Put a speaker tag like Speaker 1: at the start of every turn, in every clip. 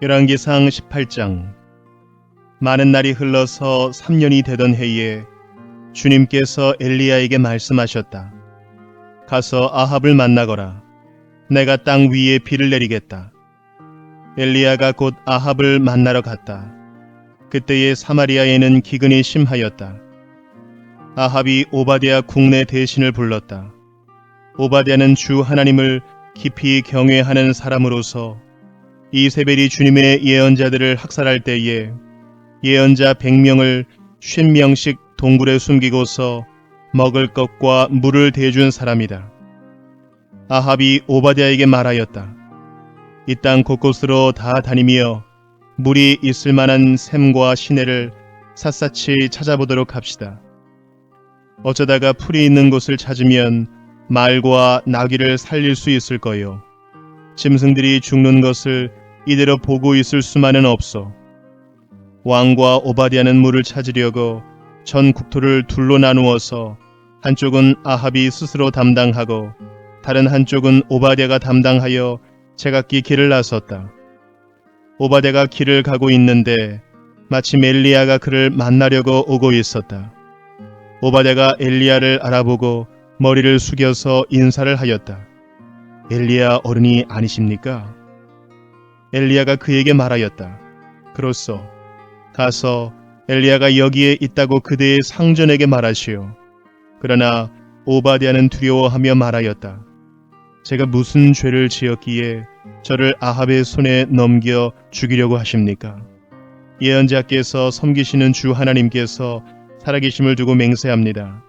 Speaker 1: 열왕기상 18장. 많은 날이 흘러서 3년이 되던 해에 주님께서 엘리야에게 말씀하셨다. 가서 아합을 만나거라. 내가 땅 위에 비를 내리겠다. 엘리야가 곧 아합을 만나러 갔다. 그때에 사마리아에는 기근이 심하였다. 아합이 오바댜 국내 대신을 불렀다. 오바댜는 주 하나님을 깊이 경외하는 사람으로서 이세벨이 주님의 예언자들을 학살할 때에 예언자 100명을 50명씩 동굴에 숨기고서 먹을 것과 물을 대준 사람이다. 아합이 오바댜에게 말하였다. 이 땅 곳곳으로 다 다니며 물이 있을 만한 샘과 시내를 샅샅이 찾아보도록 합시다. 어쩌다가 풀이 있는 곳을 찾으면 말과 나귀를 살릴 수 있을 거요. 짐승들이 죽는 것을 이대로 보고 있을 수만은 없어. 왕과 오바댜는 물을 찾으려고 전 국토를 둘로 나누어서 한쪽은 아합이 스스로 담당하고 다른 한쪽은 오바댜가 담당하여 제각기 길을 나섰다. 오바댜가 길을 가고 있는데 마침 엘리야가 그를 만나려고 오고 있었다. 오바댜가 엘리야를 알아보고 머리를 숙여서 인사를 하였다. 엘리야 어른이 아니십니까? 엘리야가 그에게 말하였다. 그렇소. 가서 엘리야가 여기에 있다고 그대의 상전에게 말하시오. 그러나 오바댜는 두려워하며 말하였다. 제가 무슨 죄를 지었기에 저를 아합의 손에 넘겨 죽이려고 하십니까? 예언자께서 섬기시는 주 하나님께서 살아계심을 두고 맹세합니다.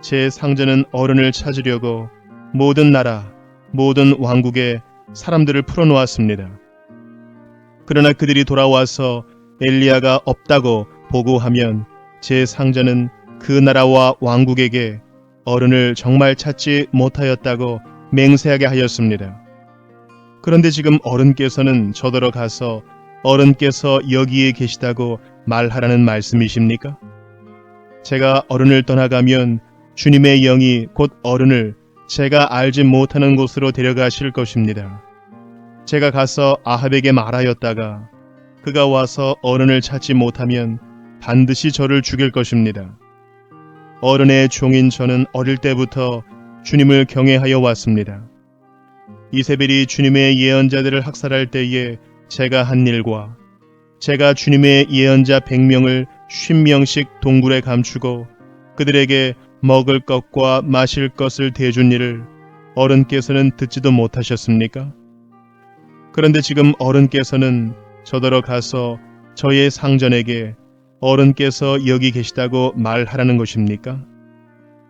Speaker 1: 제 상전은 어른을 찾으려고 모든 나라, 모든 왕국에 사람들을 풀어놓았습니다. 그러나 그들이 돌아와서 엘리야가 없다고 보고하면 제 상전은 그 나라와 왕국에게 어른을 정말 찾지 못하였다고 맹세하게 하였습니다. 그런데 지금 어른께서는 저더러 가서 어른께서 여기에 계시다고 말하라는 말씀이십니까? 제가 어른을 떠나가면 주님의 영이 곧 어른을 제가 알지 못하는 곳으로 데려가실 것입니다. 제가 가서 아합에게 말하였다가 그가 와서 어른을 찾지 못하면 반드시 저를 죽일 것입니다. 어른의 종인 저는 어릴 때부터 주님을 경외하여 왔습니다. 이세벨이 주님의 예언자들을 학살할 때에 제가 한 일과 제가 주님의 예언자 100명을 50명씩 동굴에 감추고 그들에게 먹을 것과 마실 것을 대준 일을 어른께서는 듣지도 못하셨습니까? 그런데 지금 어른께서는 저더러 가서 저의 상전에게 어른께서 여기 계시다고 말하라는 것입니까?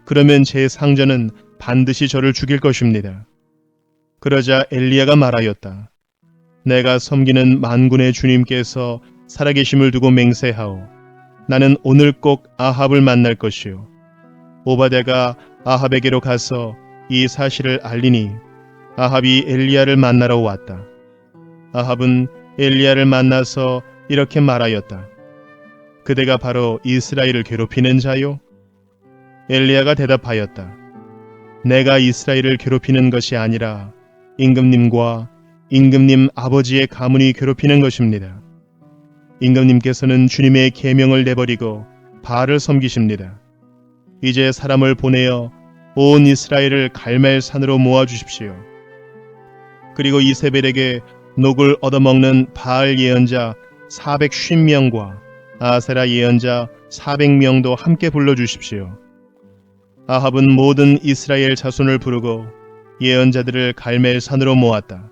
Speaker 1: 그러면 제 상전은 반드시 저를 죽일 것입니다. 그러자 엘리야가 말하였다. 내가 섬기는 만군의 주님께서 살아계심을 두고 맹세하오. 나는 오늘 꼭 아합을 만날 것이요. 오바댜가 아합에게로 가서 이 사실을 알리니 아합이 엘리야를 만나러 왔다. 아합은 엘리야를 만나서 이렇게 말하였다. 그대가 바로 이스라엘을 괴롭히는 자요? 엘리야가 대답하였다. 내가 이스라엘을 괴롭히는 것이 아니라 임금님과 임금님 아버지의 가문이 괴롭히는 것입니다. 임금님께서는 주님의 계명을 내버리고 바알을 섬기십니다. 이제 사람을 보내어 온 이스라엘을 갈멜산으로 모아주십시오. 그리고 이세벨에게 녹을 얻어먹는 바알 예언자 450명과 아세라 예언자 400명도 함께 불러주십시오. 아합은 모든 이스라엘 자손을 부르고 예언자들을 갈멜산으로 모았다.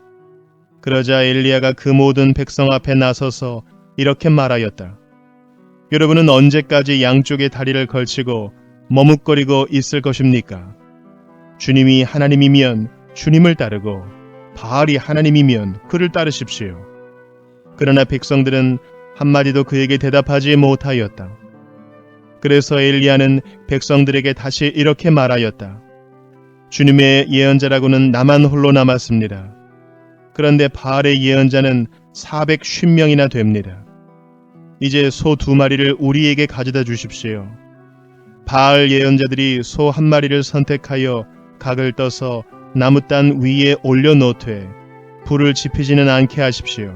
Speaker 1: 그러자 엘리야가 그 모든 백성 앞에 나서서 이렇게 말하였다. 여러분은 언제까지 양쪽의 다리를 걸치고 머뭇거리고 있을 것입니까? 주님이 하나님이면 주님을 따르고 바알이 하나님이면 그를 따르십시오. 그러나 백성들은 한마디도 그에게 대답하지 못하였다. 그래서 엘리야는 백성들에게 다시 이렇게 말하였다. 주님의 예언자라고는 나만 홀로 남았습니다. 그런데 바알의 예언자는 450명이나 됩니다. 이제 소 2마리를 우리에게 가져다 주십시오. 바알 예언자들이 소 1마리를 선택하여 각을 떠서 나무단 위에 올려놓되 불을 지피지는 않게 하십시오.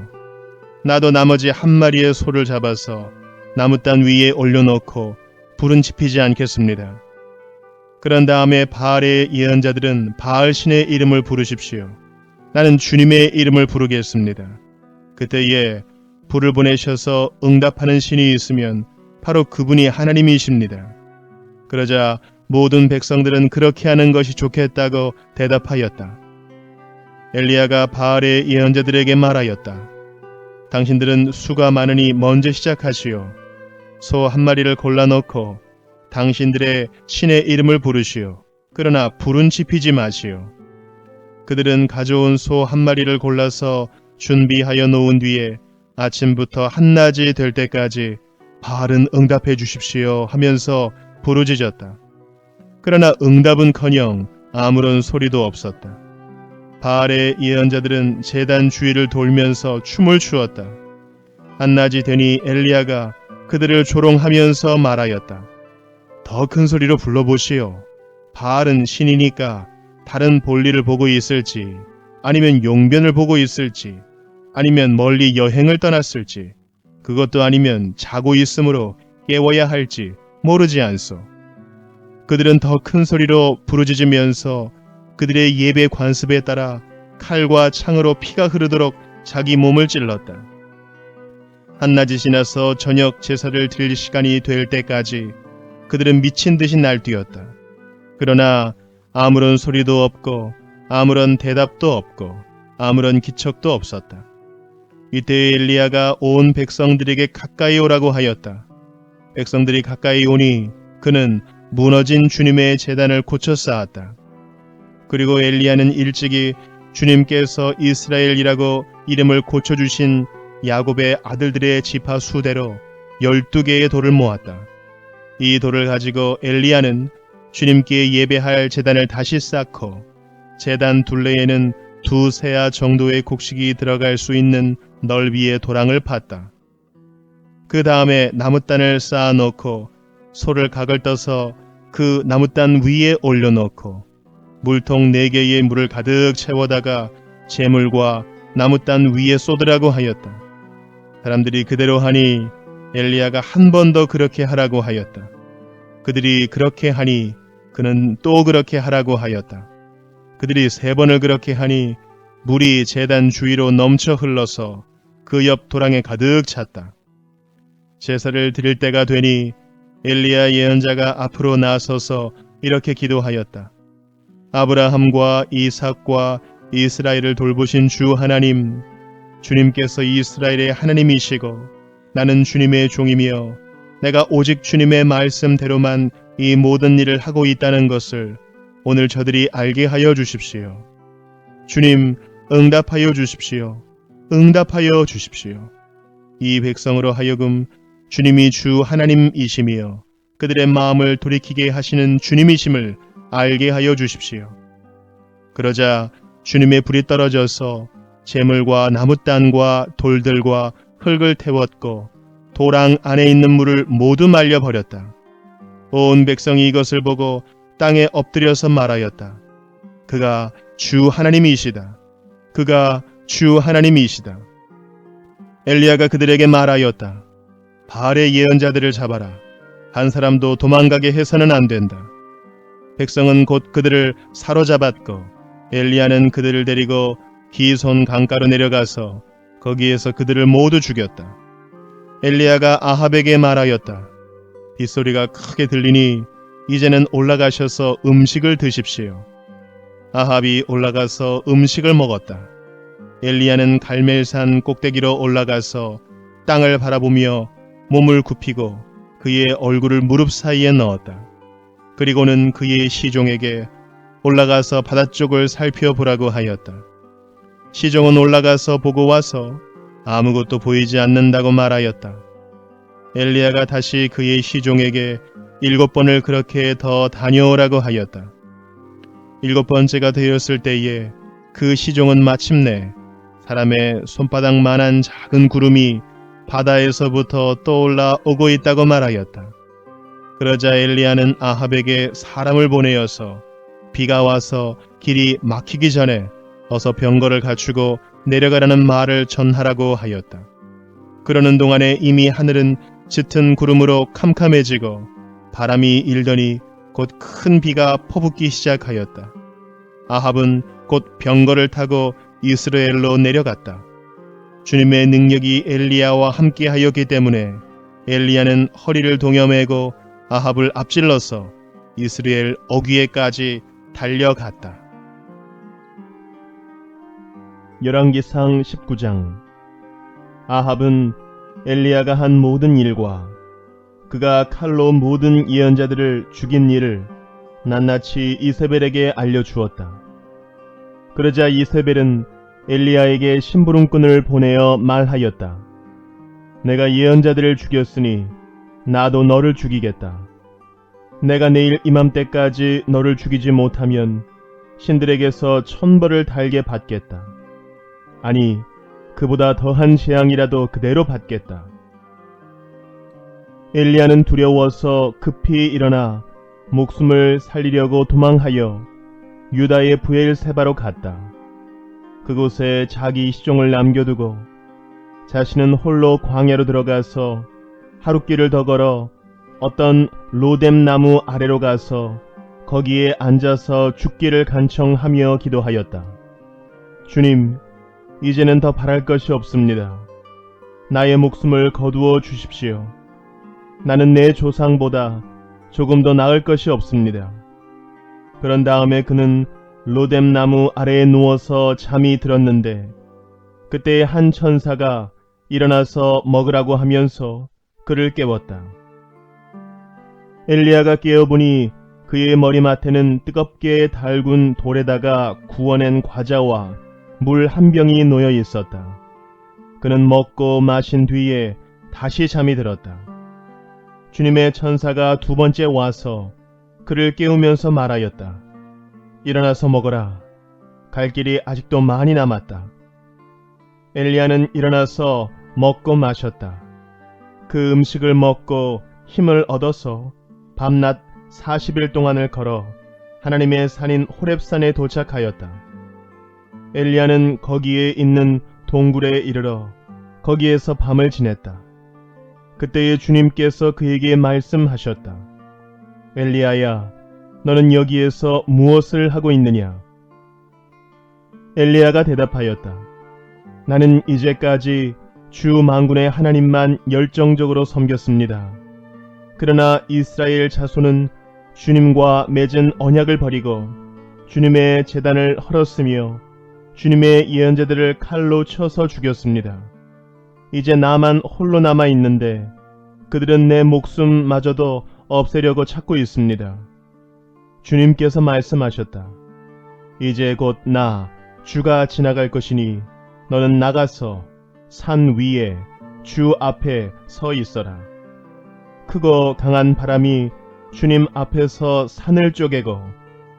Speaker 1: 나도 나머지 한 마리의 소를 잡아서 나무단 위에 올려놓고 불은 지피지 않겠습니다. 그런 다음에 바알의 예언자들은 바알 신의 이름을 부르십시오. 나는 주님의 이름을 부르겠습니다. 그때에 불을 보내셔서 응답하는 신이 있으면 바로 그분이 하나님이십니다. 그러자 모든 백성들은 그렇게 하는 것이 좋겠다고 대답하였다. 엘리야가 바알의 예언자들에게 말하였다. 당신들은 수가 많으니 먼저 시작하시오. 소 한 마리를 골라놓고 당신들의 신의 이름을 부르시오. 그러나 불은 지피지 마시오. 그들은 가져온 소 한 마리를 골라서 준비하여 놓은 뒤에 아침부터 한낮이 될 때까지 바알은 응답해 주십시오 하면서 부르짖었다. 그러나 응답은커녕 아무런 소리도 없었다. 바알의 예언자들은 제단 주위를 돌면서 춤을 추었다. 한낮이 되니 엘리야가 그들을 조롱하면서 말하였다. 더 큰 소리로 불러보시오. 바알은 신이니까 다른 볼일을 보고 있을지, 아니면 용변을 보고 있을지, 아니면 멀리 여행을 떠났을지, 그것도 아니면 자고 있으므로 깨워야 할지 모르지 않소. 그들은 더 큰 소리로 부르짖으면서 그들의 예배 관습에 따라 칼과 창으로 피가 흐르도록 자기 몸을 찔렀다. 한낮이 지나서 저녁 제사를 드릴 시간이 될 때까지 그들은 미친 듯이 날뛰었다. 그러나 아무런 소리도 없고 아무런 대답도 없고 아무런 기척도 없었다. 이때 엘리야가 온 백성들에게 가까이 오라고 하였다. 백성들이 가까이 오니 그는 무너진 주님의 제단을 고쳐 쌓았다. 그리고 엘리야는 일찍이 주님께서 이스라엘이라고 이름을 고쳐주신 야곱의 아들들의 지파 수대로 12개의 돌을 모았다. 이 돌을 가지고 엘리야는 주님께 예배할 제단을 다시 쌓고 제단 둘레에는 2세아 정도의 곡식이 들어갈 수 있는 넓이의 도랑을 팠다. 그 다음에 나무단을 쌓아놓고 소를 각을 떠서 그 나무단 위에 올려놓고 물통 4개의 물을 가득 채워다가 재물과 나무단 위에 쏟으라고 하였다. 사람들이 그대로 하니 엘리야가 한 번 더 그렇게 하라고 하였다. 그들이 그렇게 하니 그는 또 그렇게 하라고 하였다. 그들이 3번을 그렇게 하니 물이 제단 주위로 넘쳐 흘러서 그 옆 도랑에 가득 찼다. 제사를 드릴 때가 되니 엘리야 예언자가 앞으로 나서서 이렇게 기도하였다. 아브라함과 이삭과 이스라엘을 돌보신 주 하나님, 주님께서 이스라엘의 하나님이시고 나는 주님의 종이며 내가 오직 주님의 말씀대로만 이 모든 일을 하고 있다는 것을 오늘 저들이 알게 하여 주십시오. 주님, 응답하여 주십시오. 응답하여 주십시오. 이 백성으로 하여금 주님이 주 하나님이시며 그들의 마음을 돌이키게 하시는 주님이심을 알게 하여 주십시오. 그러자 주님의 불이 떨어져서 재물과 나무단과 돌들과 흙을 태웠고 도랑 안에 있는 물을 모두 말려버렸다. 온 백성이 이것을 보고 땅에 엎드려서 말하였다. 그가 주 하나님이시다. 그가 주 하나님이시다. 엘리야가 그들에게 말하였다. 바알의 예언자들을 잡아라. 한 사람도 도망가게 해서는 안 된다. 백성은 곧 그들을 사로잡았고 엘리야는 그들을 데리고 기손 강가로 내려가서 거기에서 그들을 모두 죽였다. 엘리야가 아합에게 말하였다. 빗소리가 크게 들리니 이제는 올라가셔서 음식을 드십시오. 아합이 올라가서 음식을 먹었다. 엘리야는 갈멜산 꼭대기로 올라가서 땅을 바라보며 몸을 굽히고 그의 얼굴을 무릎 사이에 넣었다. 그리고는 그의 시종에게 올라가서 바닷속을 살펴보라고 하였다. 시종은 올라가서 보고 와서 아무것도 보이지 않는다고 말하였다. 엘리야가 다시 그의 시종에게 7번을 그렇게 더 다녀오라고 하였다. 7번째가 되었을 때에 그 시종은 마침내 사람의 손바닥만한 작은 구름이 바다에서부터 떠올라 오고 있다고 말하였다. 그러자 엘리야는 아합에게 사람을 보내어서 비가 와서 길이 막히기 전에 어서 병거를 갖추고 내려가라는 말을 전하라고 하였다. 그러는 동안에 이미 하늘은 짙은 구름으로 캄캄해지고 바람이 일더니 곧 큰 비가 퍼붓기 시작하였다. 아합은 곧 병거를 타고 이스라엘로 내려갔다. 주님의 능력이 엘리야와 함께하였기 때문에 엘리야는 허리를 동여매고 아합을 앞질러서 이스라엘 어귀에까지 달려갔다. 열왕기상 19장. 아합은 엘리야가 한 모든 일과 그가 칼로 모든 예언자들을 죽인 일을 낱낱이 이세벨에게 알려주었다. 그러자 이세벨은 엘리야에게 심부름꾼을 보내어 말하였다. 내가 예언자들을 죽였으니 나도 너를 죽이겠다. 내가 내일 이맘때까지 너를 죽이지 못하면 신들에게서 천벌을 달게 받겠다. 아니, 그보다 더한 재앙이라도 그대로 받겠다. 엘리야는 두려워서 급히 일어나 목숨을 살리려고 도망하여 유다의 브엘세바로 갔다. 그곳에 자기 시종을 남겨두고 자신은 홀로 광야로 들어가서 하룻길을 더 걸어 어떤 로뎀 나무 아래로 가서 거기에 앉아서 죽기를 간청하며 기도하였다. 주님, 이제는 더 바랄 것이 없습니다. 나의 목숨을 거두어 주십시오. 나는 내 조상보다 조금 더 나을 것이 없습니다. 그런 다음에 그는 로뎀 나무 아래에 누워서 잠이 들었는데 그때 한 천사가 일어나서 먹으라고 하면서 그를 깨웠다. 엘리야가 깨어보니 그의 머리맡에는 뜨겁게 달군 돌에다가 구워낸 과자와 물 한 병이 놓여 있었다. 그는 먹고 마신 뒤에 다시 잠이 들었다. 주님의 천사가 두 번째 와서 그를 깨우면서 말하였다. 일어나서 먹어라. 갈 길이 아직도 많이 남았다. 엘리야는 일어나서 먹고 마셨다. 그 음식을 먹고 힘을 얻어서 밤낮 40일 동안을 걸어 하나님의 산인 호렙산에 도착하였다. 엘리야는 거기에 있는 동굴에 이르러 거기에서 밤을 지냈다. 그때에 주님께서 그에게 말씀하셨다. 엘리야야, 너는 여기에서 무엇을 하고 있느냐? 엘리야가 대답하였다. 나는 이제까지 주 만군의 하나님만 열정적으로 섬겼습니다. 그러나 이스라엘 자손은 주님과 맺은 언약을 버리고 주님의 제단을 헐었으며 주님의 예언자들을 칼로 쳐서 죽였습니다. 이제 나만 홀로 남아 있는데 그들은 내 목숨마저도 없애려고 찾고 있습니다. 주님께서 말씀하셨다. 이제 곧 주가 지나갈 것이니 너는 나가서 산 위에 주 앞에 서 있어라. 크고 강한 바람이 주님 앞에서 산을 쪼개고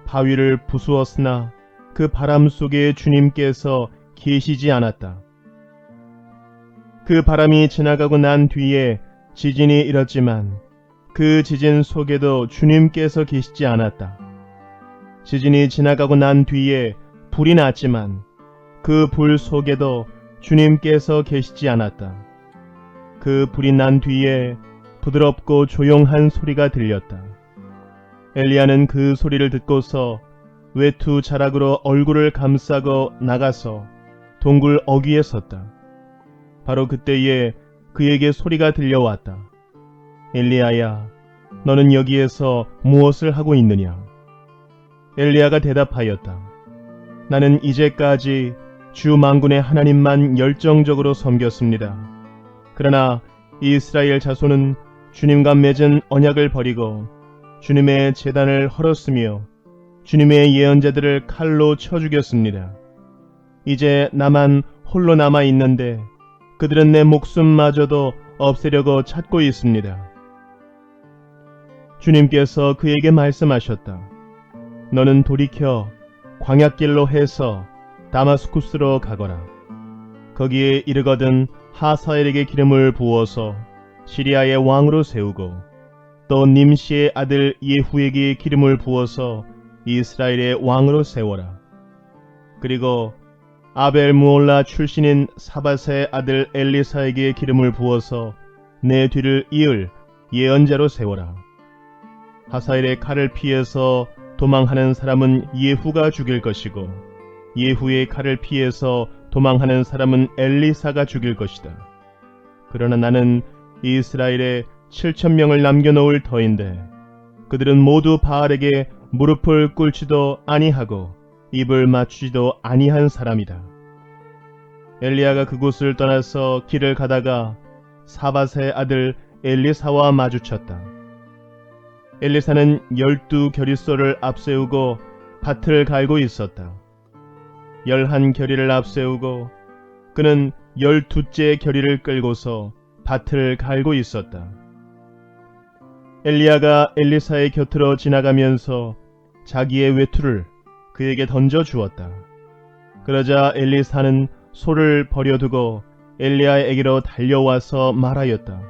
Speaker 1: 바위를 부수었으나 그 바람 속에 주님께서 계시지 않았다. 그 바람이 지나가고 난 뒤에 지진이 일었지만 그 지진 속에도 주님께서 계시지 않았다. 지진이 지나가고 난 뒤에 불이 났지만 그 불 속에도 주님께서 계시지 않았다. 그 불이 난 뒤에 부드럽고 조용한 소리가 들렸다. 엘리야는 그 소리를 듣고서 외투 자락으로 얼굴을 감싸고 나가서 동굴 어귀에 섰다. 바로 그때에 그에게 소리가 들려왔다. 엘리야야, 너는 여기에서 무엇을 하고 있느냐? 엘리야가 대답하였다. 나는 이제까지 주 만군의 하나님만 열정적으로 섬겼습니다. 그러나 이스라엘 자손은 주님과 맺은 언약을 버리고 주님의 제단을 헐었으며 주님의 예언자들을 칼로 쳐 죽였습니다. 이제 나만 홀로 남아 있는데 그들은 내 목숨마저도 없애려고 찾고 있습니다. 주님께서 그에게 말씀하셨다. 너는 돌이켜 광야길로 해서 다마스쿠스로 가거라. 거기에 이르거든 하사엘에게 기름을 부어서 시리아의 왕으로 세우고 또 님시의 아들 예후에게 기름을 부어서 이스라엘의 왕으로 세워라. 그리고 아벨 무올라 출신인 사밧의 아들 엘리사에게 기름을 부어서 내 뒤를 이을 예언자로 세워라. 하사엘의 칼을 피해서 도망하는 사람은 예후가 죽일 것이고 예후의 칼을 피해서 도망하는 사람은 엘리사가 죽일 것이다. 그러나 나는 이스라엘에 7,000명을 남겨놓을 터인데 그들은 모두 바알에게 무릎을 꿇지도 아니하고 입을 맞추지도 아니한 사람이다. 엘리야가 그곳을 떠나서 길을 가다가 사밧의 아들 엘리사와 마주쳤다. 엘리사는 12겨릿소를 앞세우고 밭을 갈고 있었다. 11겨리를 앞세우고 그는 12째 겨리를 끌고서 밭을 갈고 있었다. 엘리야가 엘리사의 곁으로 지나가면서 자기의 외투를 그에게 던져 주었다. 그러자 엘리사는 소를 버려두고 엘리야에게로 달려와서 말하였다.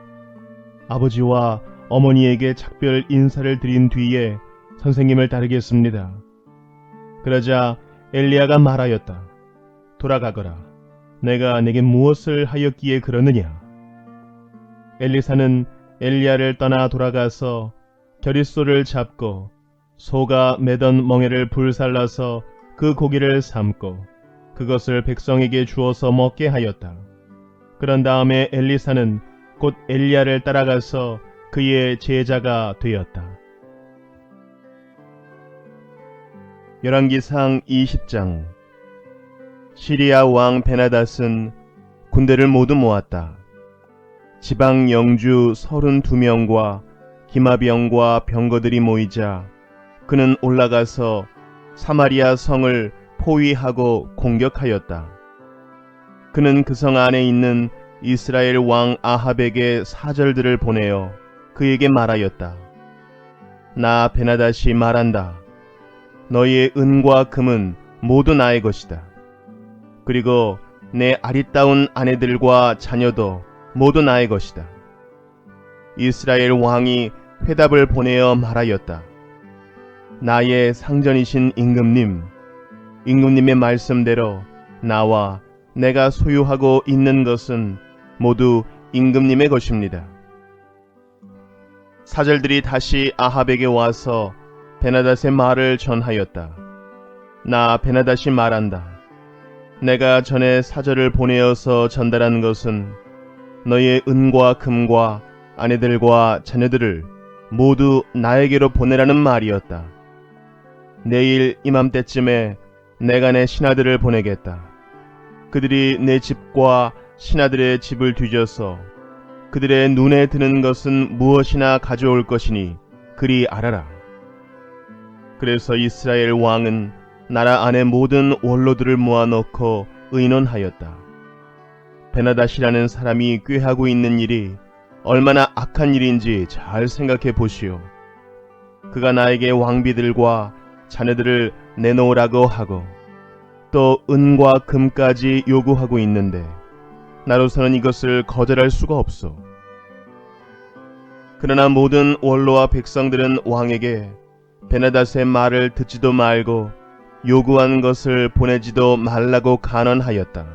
Speaker 1: 아버지와 어머니에게 작별 인사를 드린 뒤에 선생님을 따르겠습니다. 그러자 엘리야가 말하였다. 돌아가거라. 내가 내게 무엇을 하였기에 그러느냐? 엘리사는 엘리야를 떠나 돌아가서 겨릿소를 잡고 소가 매던 멍에를 불살라서 그 고기를 삶고 그것을 백성에게 주어서 먹게 하였다. 그런 다음에 엘리사는 곧 엘리야를 따라가서 그의 제자가 되었다. 열왕기상 20장. 시리아 왕 베나닷은 군대를 모두 모았다. 지방 영주 32명과 기마병과 병거들이 모이자 그는 올라가서 사마리아 성을 포위하고 공격하였다. 그는 그 성 안에 있는 이스라엘 왕 아합에게 사절들을 보내어 그에게 말하였다. 나 베나닷이 말한다. 너희의 은과 금은 모두 나의 것이다. 그리고 내 아리따운 아내들과 자녀도 모두 나의 것이다. 이스라엘 왕이 회답을 보내어 말하였다. 나의 상전이신 임금님의 말씀대로 나와 내가 소유하고 있는 것은 모두 임금님의 것입니다. 사절들이 다시 아합에게 와서 베나닷의 말을 전하였다. 나 베나닷이 말한다. 내가 전에 사절을 보내어서 전달한 것은 너의 은과 금과 아내들과 자녀들을 모두 나에게로 보내라는 말이었다. 내일 이맘때쯤에 내가 내 신하들을 보내겠다. 그들이 내 집과 신하들의 집을 뒤져서 그들의 눈에 드는 것은 무엇이나 가져올 것이니 그리 알아라. 그래서 이스라엘 왕은 나라 안의 모든 원로들을 모아놓고 의논하였다. 베나닷이라는 사람이 꾀하고 있는 일이 얼마나 악한 일인지 잘 생각해 보시오. 그가 나에게 왕비들과 자녀들을 내놓으라고 하고 또 은과 금까지 요구하고 있는데 나로서는 이것을 거절할 수가 없소. 그러나 모든 원로와 백성들은 왕에게 베나닷의 말을 듣지도 말고 요구한 것을 보내지도 말라고 간언하였다.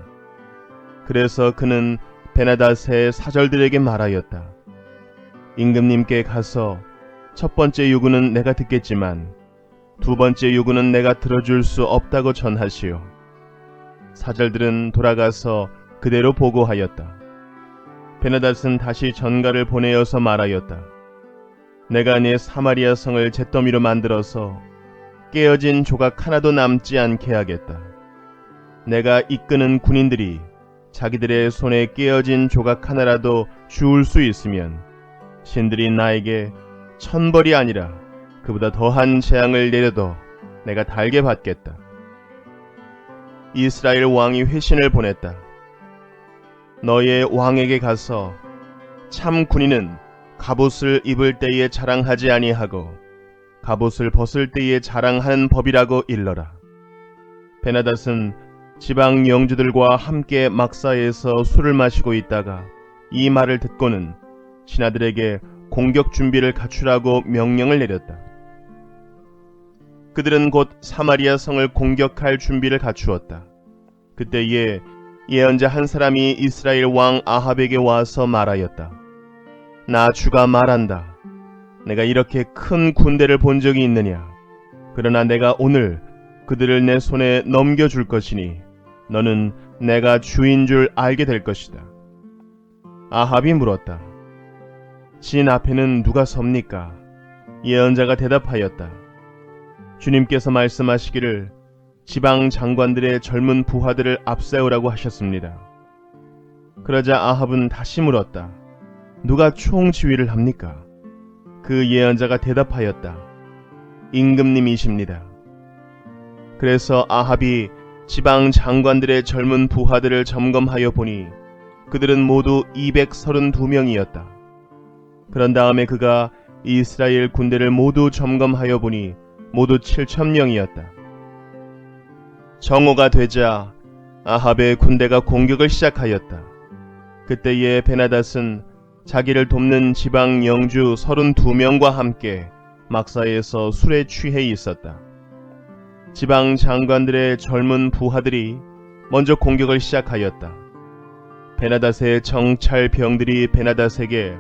Speaker 1: 그래서 그는 베나닷의 사절들에게 말하였다. 임금님께 가서 첫 번째 요구는 내가 듣겠지만 두 번째 요구는 내가 들어줄 수 없다고 전하시오. 사절들은 돌아가서 그대로 보고하였다. 베나닷은 다시 전가를 보내어서 말하였다. 내가 네 사마리아 성을 잿더미로 만들어서 깨어진 조각 하나도 남지 않게 하겠다. 내가 이끄는 군인들이 자기들의 손에 깨어진 조각 하나라도 주울 수 있으면 신들이 나에게 1000벌이 아니라 그보다 더한 재앙을 내려도 내가 달게 받겠다. 이스라엘 왕이 회신을 보냈다. 너의 왕에게 가서 참 군인은 갑옷을 입을 때에 자랑하지 아니하고 갑옷을 벗을 때에 자랑하는 법이라고 일러라. 베나닷은 지방 영주들과 함께 막사에서 술을 마시고 있다가 이 말을 듣고는 신하들에게 공격 준비를 갖추라고 명령을 내렸다. 그들은 곧 사마리아 성을 공격할 준비를 갖추었다. 그때에 예언자 한 사람이 이스라엘 왕 아합에게 와서 말하였다. 나 주가 말한다. 내가 이렇게 큰 군대를 본 적이 있느냐? 그러나 내가 오늘 그들을 내 손에 넘겨줄 것이니 너는 내가 주인 줄 알게 될 것이다. 아합이 물었다. 진 앞에는 누가 섭니까? 예언자가 대답하였다. 주님께서 말씀하시기를 지방 장관들의 젊은 부하들을 앞세우라고 하셨습니다. 그러자 아합은 다시 물었다. 누가 총지휘를 합니까? 그 예언자가 대답하였다. 임금님이십니다. 그래서 아합이 지방 장관들의 젊은 부하들을 점검하여 보니 그들은 모두 232명이었다. 그런 다음에 그가 이스라엘 군대를 모두 점검하여 보니 모두 7,000명이었다. 정오가 되자 아합의 군대가 공격을 시작하였다. 그때에 베나닷은 자기를 돕는 지방 영주 32명과 함께 막사에서 술에 취해 있었다. 지방 장관들의 젊은 부하들이 먼저 공격을 시작하였다. 베나닷의 정찰병들이 베나닷에게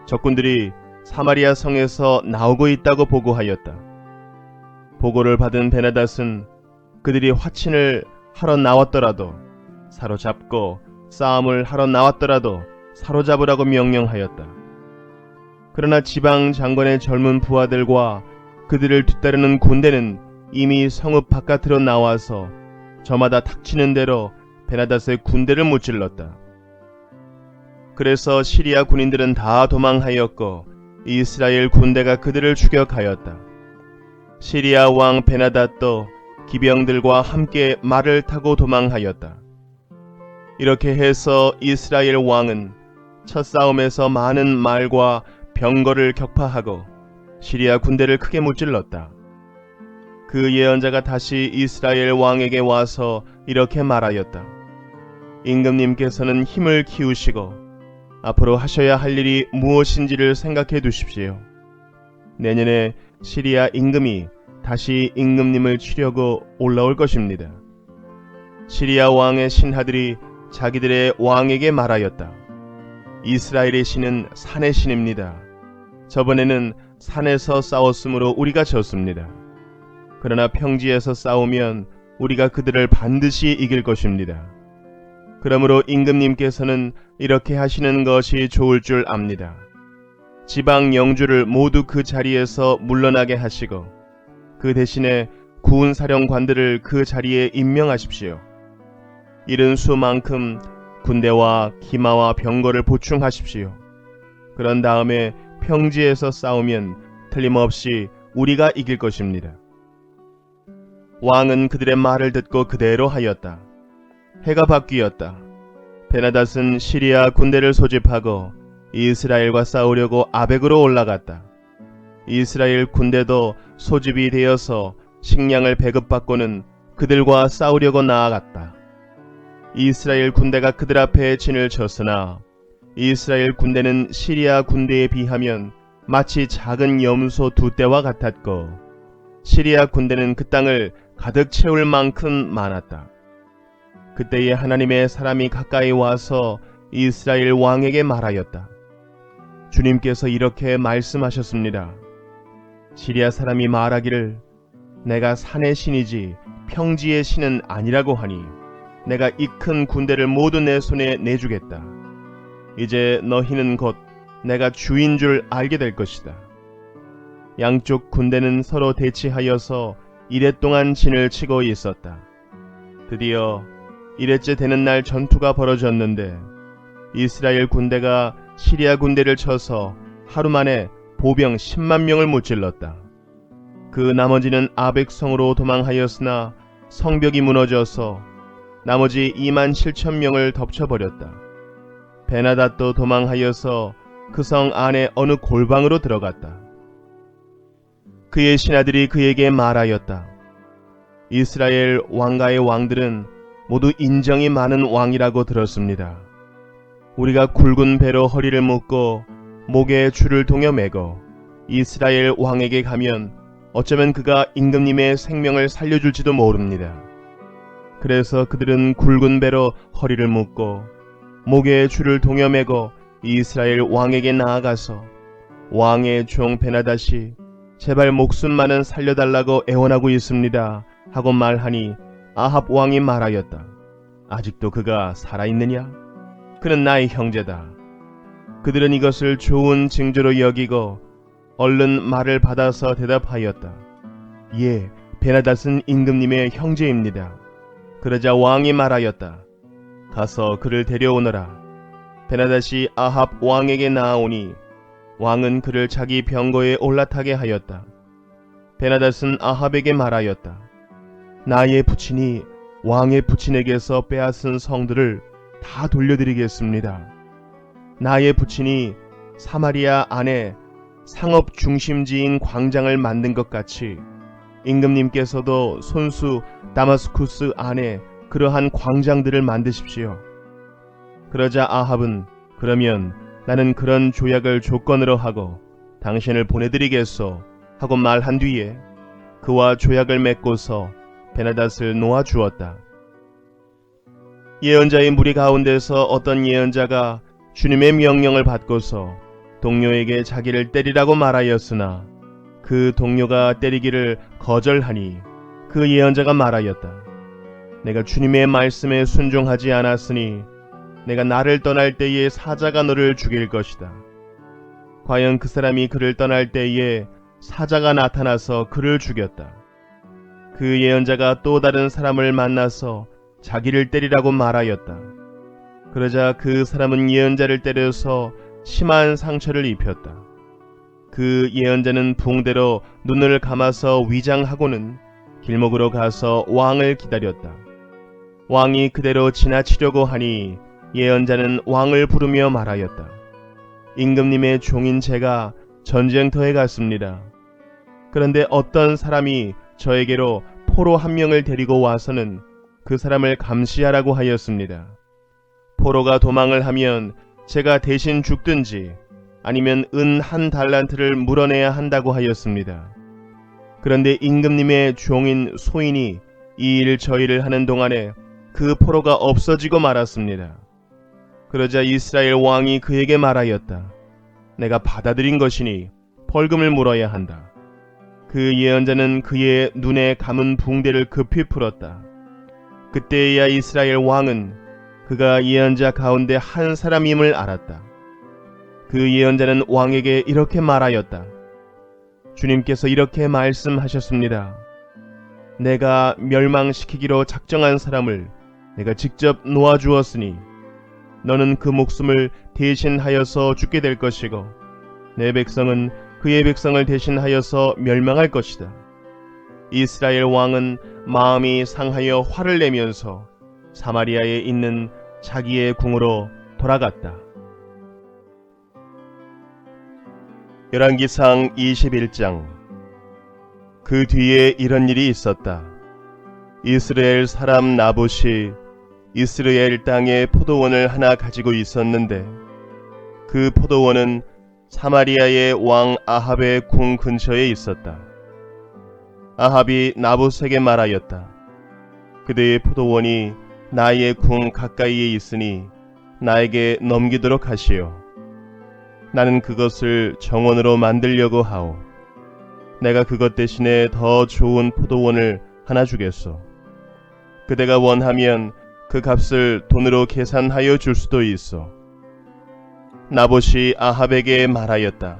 Speaker 1: 적군들이 사마리아 성에서 나오고 있다고 보고하였다. 보고를 받은 베나닷은 그들이 화친을 하러 나왔더라도 사로잡고 싸움을 하러 나왔더라도 사로잡으라고 명령하였다. 그러나 지방 장관의 젊은 부하들과 그들을 뒤따르는 군대는 이미 성읍 바깥으로 나와서 저마다 닥치는 대로 베나닷의 군대를 무찔렀다. 그래서 시리아 군인들은 다 도망하였고 이스라엘 군대가 그들을 추격하였다. 시리아 왕 베나닷도 기병들과 함께 말을 타고 도망하였다. 이렇게 해서 이스라엘 왕은 첫 싸움에서 많은 말과 병거를 격파하고 시리아 군대를 크게 무찔렀다. 그 예언자가 다시 이스라엘 왕에게 와서 이렇게 말하였다. 임금님께서는 힘을 키우시고 앞으로 하셔야 할 일이 무엇인지를 생각해 두십시오. 내년에 시리아 임금이 다시 임금님을 치려고 올라올 것입니다. 시리아 왕의 신하들이 자기들의 왕에게 말하였다. 이스라엘의 신은 산의 신입니다. 저번에는 산에서 싸웠으므로 우리가 졌습니다. 그러나 평지에서 싸우면 우리가 그들을 반드시 이길 것입니다. 그러므로 임금님께서는 이렇게 하시는 것이 좋을 줄 압니다. 지방 영주를 모두 그 자리에서 물러나게 하시고 그 대신에 군사령관들을 그 자리에 임명하십시오. 이른 수만큼 군대와 기마와 병거를 보충하십시오. 그런 다음에 평지에서 싸우면 틀림없이 우리가 이길 것입니다. 왕은 그들의 말을 듣고 그대로 하였다. 해가 바뀌었다. 베나닷은 시리아 군대를 소집하고 이스라엘과 싸우려고 아벡으로 올라갔다. 이스라엘 군대도 소집이 되어서 식량을 배급받고는 그들과 싸우려고 나아갔다. 이스라엘 군대가 그들 앞에 진을 쳤으나 이스라엘 군대는 시리아 군대에 비하면 마치 작은 염소 두 떼와 같았고 시리아 군대는 그 땅을 가득 채울 만큼 많았다. 그때에 하나님의 사람이 가까이 와서 이스라엘 왕에게 말하였다. 주님께서 이렇게 말씀하셨습니다. 시리아 사람이 말하기를 내가 산의 신이지 평지의 신은 아니라고 하니 내가 이 큰 군대를 모두 내 손에 내주겠다. 이제 너희는 곧 내가 주인 줄 알게 될 것이다. 양쪽 군대는 서로 대치하여서 이랫동안 진을 치고 있었다. 드디어 이레째 되는 날 전투가 벌어졌는데 이스라엘 군대가 시리아 군대를 쳐서 하루 만에 보병 10만 명을 무찔렀다. 그 나머지는 아벡성으로 도망하였으나 성벽이 무너져서 나머지 2만 7천 명을 덮쳐버렸다. 베나닷도 도망하여서 그 성 안에 어느 골방으로 들어갔다. 그의 신하들이 그에게 말하였다. 이스라엘 왕가의 왕들은 모두 인정이 많은 왕이라고 들었습니다. 우리가 굵은 배로 허리를 묶고 목에 줄을 동여 매고 이스라엘 왕에게 가면 어쩌면 그가 임금님의 생명을 살려줄지도 모릅니다. 그래서 그들은 굵은 배로 허리를 묶고 목에 줄을 동여매고 이스라엘 왕에게 나아가서 왕의 종 베나닷이 제발 목숨만은 살려달라고 애원하고 있습니다 하고 말하니 아합 왕이 말하였다. 아직도 그가 살아있느냐? 그는 나의 형제다. 그들은 이것을 좋은 징조로 여기고 얼른 말을 받아서 대답하였다. 예, 베나닷은 임금님의 형제입니다. 그러자 왕이 말하였다. 가서 그를 데려오너라. 베나닷이 아합 왕에게 나아오니 왕은 그를 자기 병거에 올라타게 하였다. 베나닷은 아합에게 말하였다. 나의 부친이 왕의 부친에게서 빼앗은 성들을 다 돌려드리겠습니다. 나의 부친이 사마리아 안에 상업 중심지인 광장을 만든 것 같이 임금님께서도 손수 다마스쿠스 안에 그러한 광장들을 만드십시오. 그러자 아합은 그러면 나는 그런 조약을 조건으로 하고 당신을 보내드리겠소 하고 말한 뒤에 그와 조약을 맺고서 베나닷을 놓아주었다. 예언자의 무리 가운데서 어떤 예언자가 주님의 명령을 받고서 동료에게 자기를 때리라고 말하였으나 그 동료가 때리기를 거절하니 그 예언자가 말하였다. 내가 주님의 말씀에 순종하지 않았으니 내가 나를 떠날 때에 사자가 너를 죽일 것이다. 과연 그 사람이 그를 떠날 때에 사자가 나타나서 그를 죽였다. 그 예언자가 또 다른 사람을 만나서 자기를 때리라고 말하였다. 그러자 그 사람은 예언자를 때려서 심한 상처를 입혔다. 그 예언자는 붕대로 눈을 감아서 위장하고는 길목으로 가서 왕을 기다렸다. 왕이 그대로 지나치려고 하니 예언자는 왕을 부르며 말하였다. 임금님의 종인 제가 전쟁터에 갔습니다. 그런데 어떤 사람이 저에게로 포로 한 명을 데리고 와서는 그 사람을 감시하라고 하였습니다. 포로가 도망을 하면 제가 대신 죽든지 아니면 은 1달란트를 물어내야 한다고 하였습니다. 그런데 임금님의 종인 소인이 이 일 저 일을 하는 동안에 그 포로가 없어지고 말았습니다. 그러자 이스라엘 왕이 그에게 말하였다. 내가 받아들인 것이니 벌금을 물어야 한다. 그 예언자는 그의 눈에 감은 붕대를 급히 풀었다. 그때야 이스라엘 왕은 그가 예언자 가운데 한 사람임을 알았다. 그 예언자는 왕에게 이렇게 말하였다. 주님께서 이렇게 말씀하셨습니다. 내가 멸망시키기로 작정한 사람을 내가 직접 놓아주었으니 너는 그 목숨을 대신하여서 죽게 될 것이고 내 백성은 그의 백성을 대신하여서 멸망할 것이다. 이스라엘 왕은 마음이 상하여 화를 내면서 사마리아에 있는 자기의 궁으로 돌아갔다. 열왕기상 21장. 그 뒤에 이런 일이 있었다. 이스라엘 사람 나봇이 이스라엘 땅에 포도원을 하나 가지고 있었는데 그 포도원은 사마리아의 왕 아합의 궁 근처에 있었다. 아합이 나봇에게 말하였다. 그대의 포도원이 나의 궁 가까이에 있으니 나에게 넘기도록 하시오. 나는 그것을 정원으로 만들려고 하오. 내가 그것 대신에 더 좋은 포도원을 하나 주겠소. 그대가 원하면 그 값을 돈으로 계산하여 줄 수도 있어. 나봇이 아합에게 말하였다.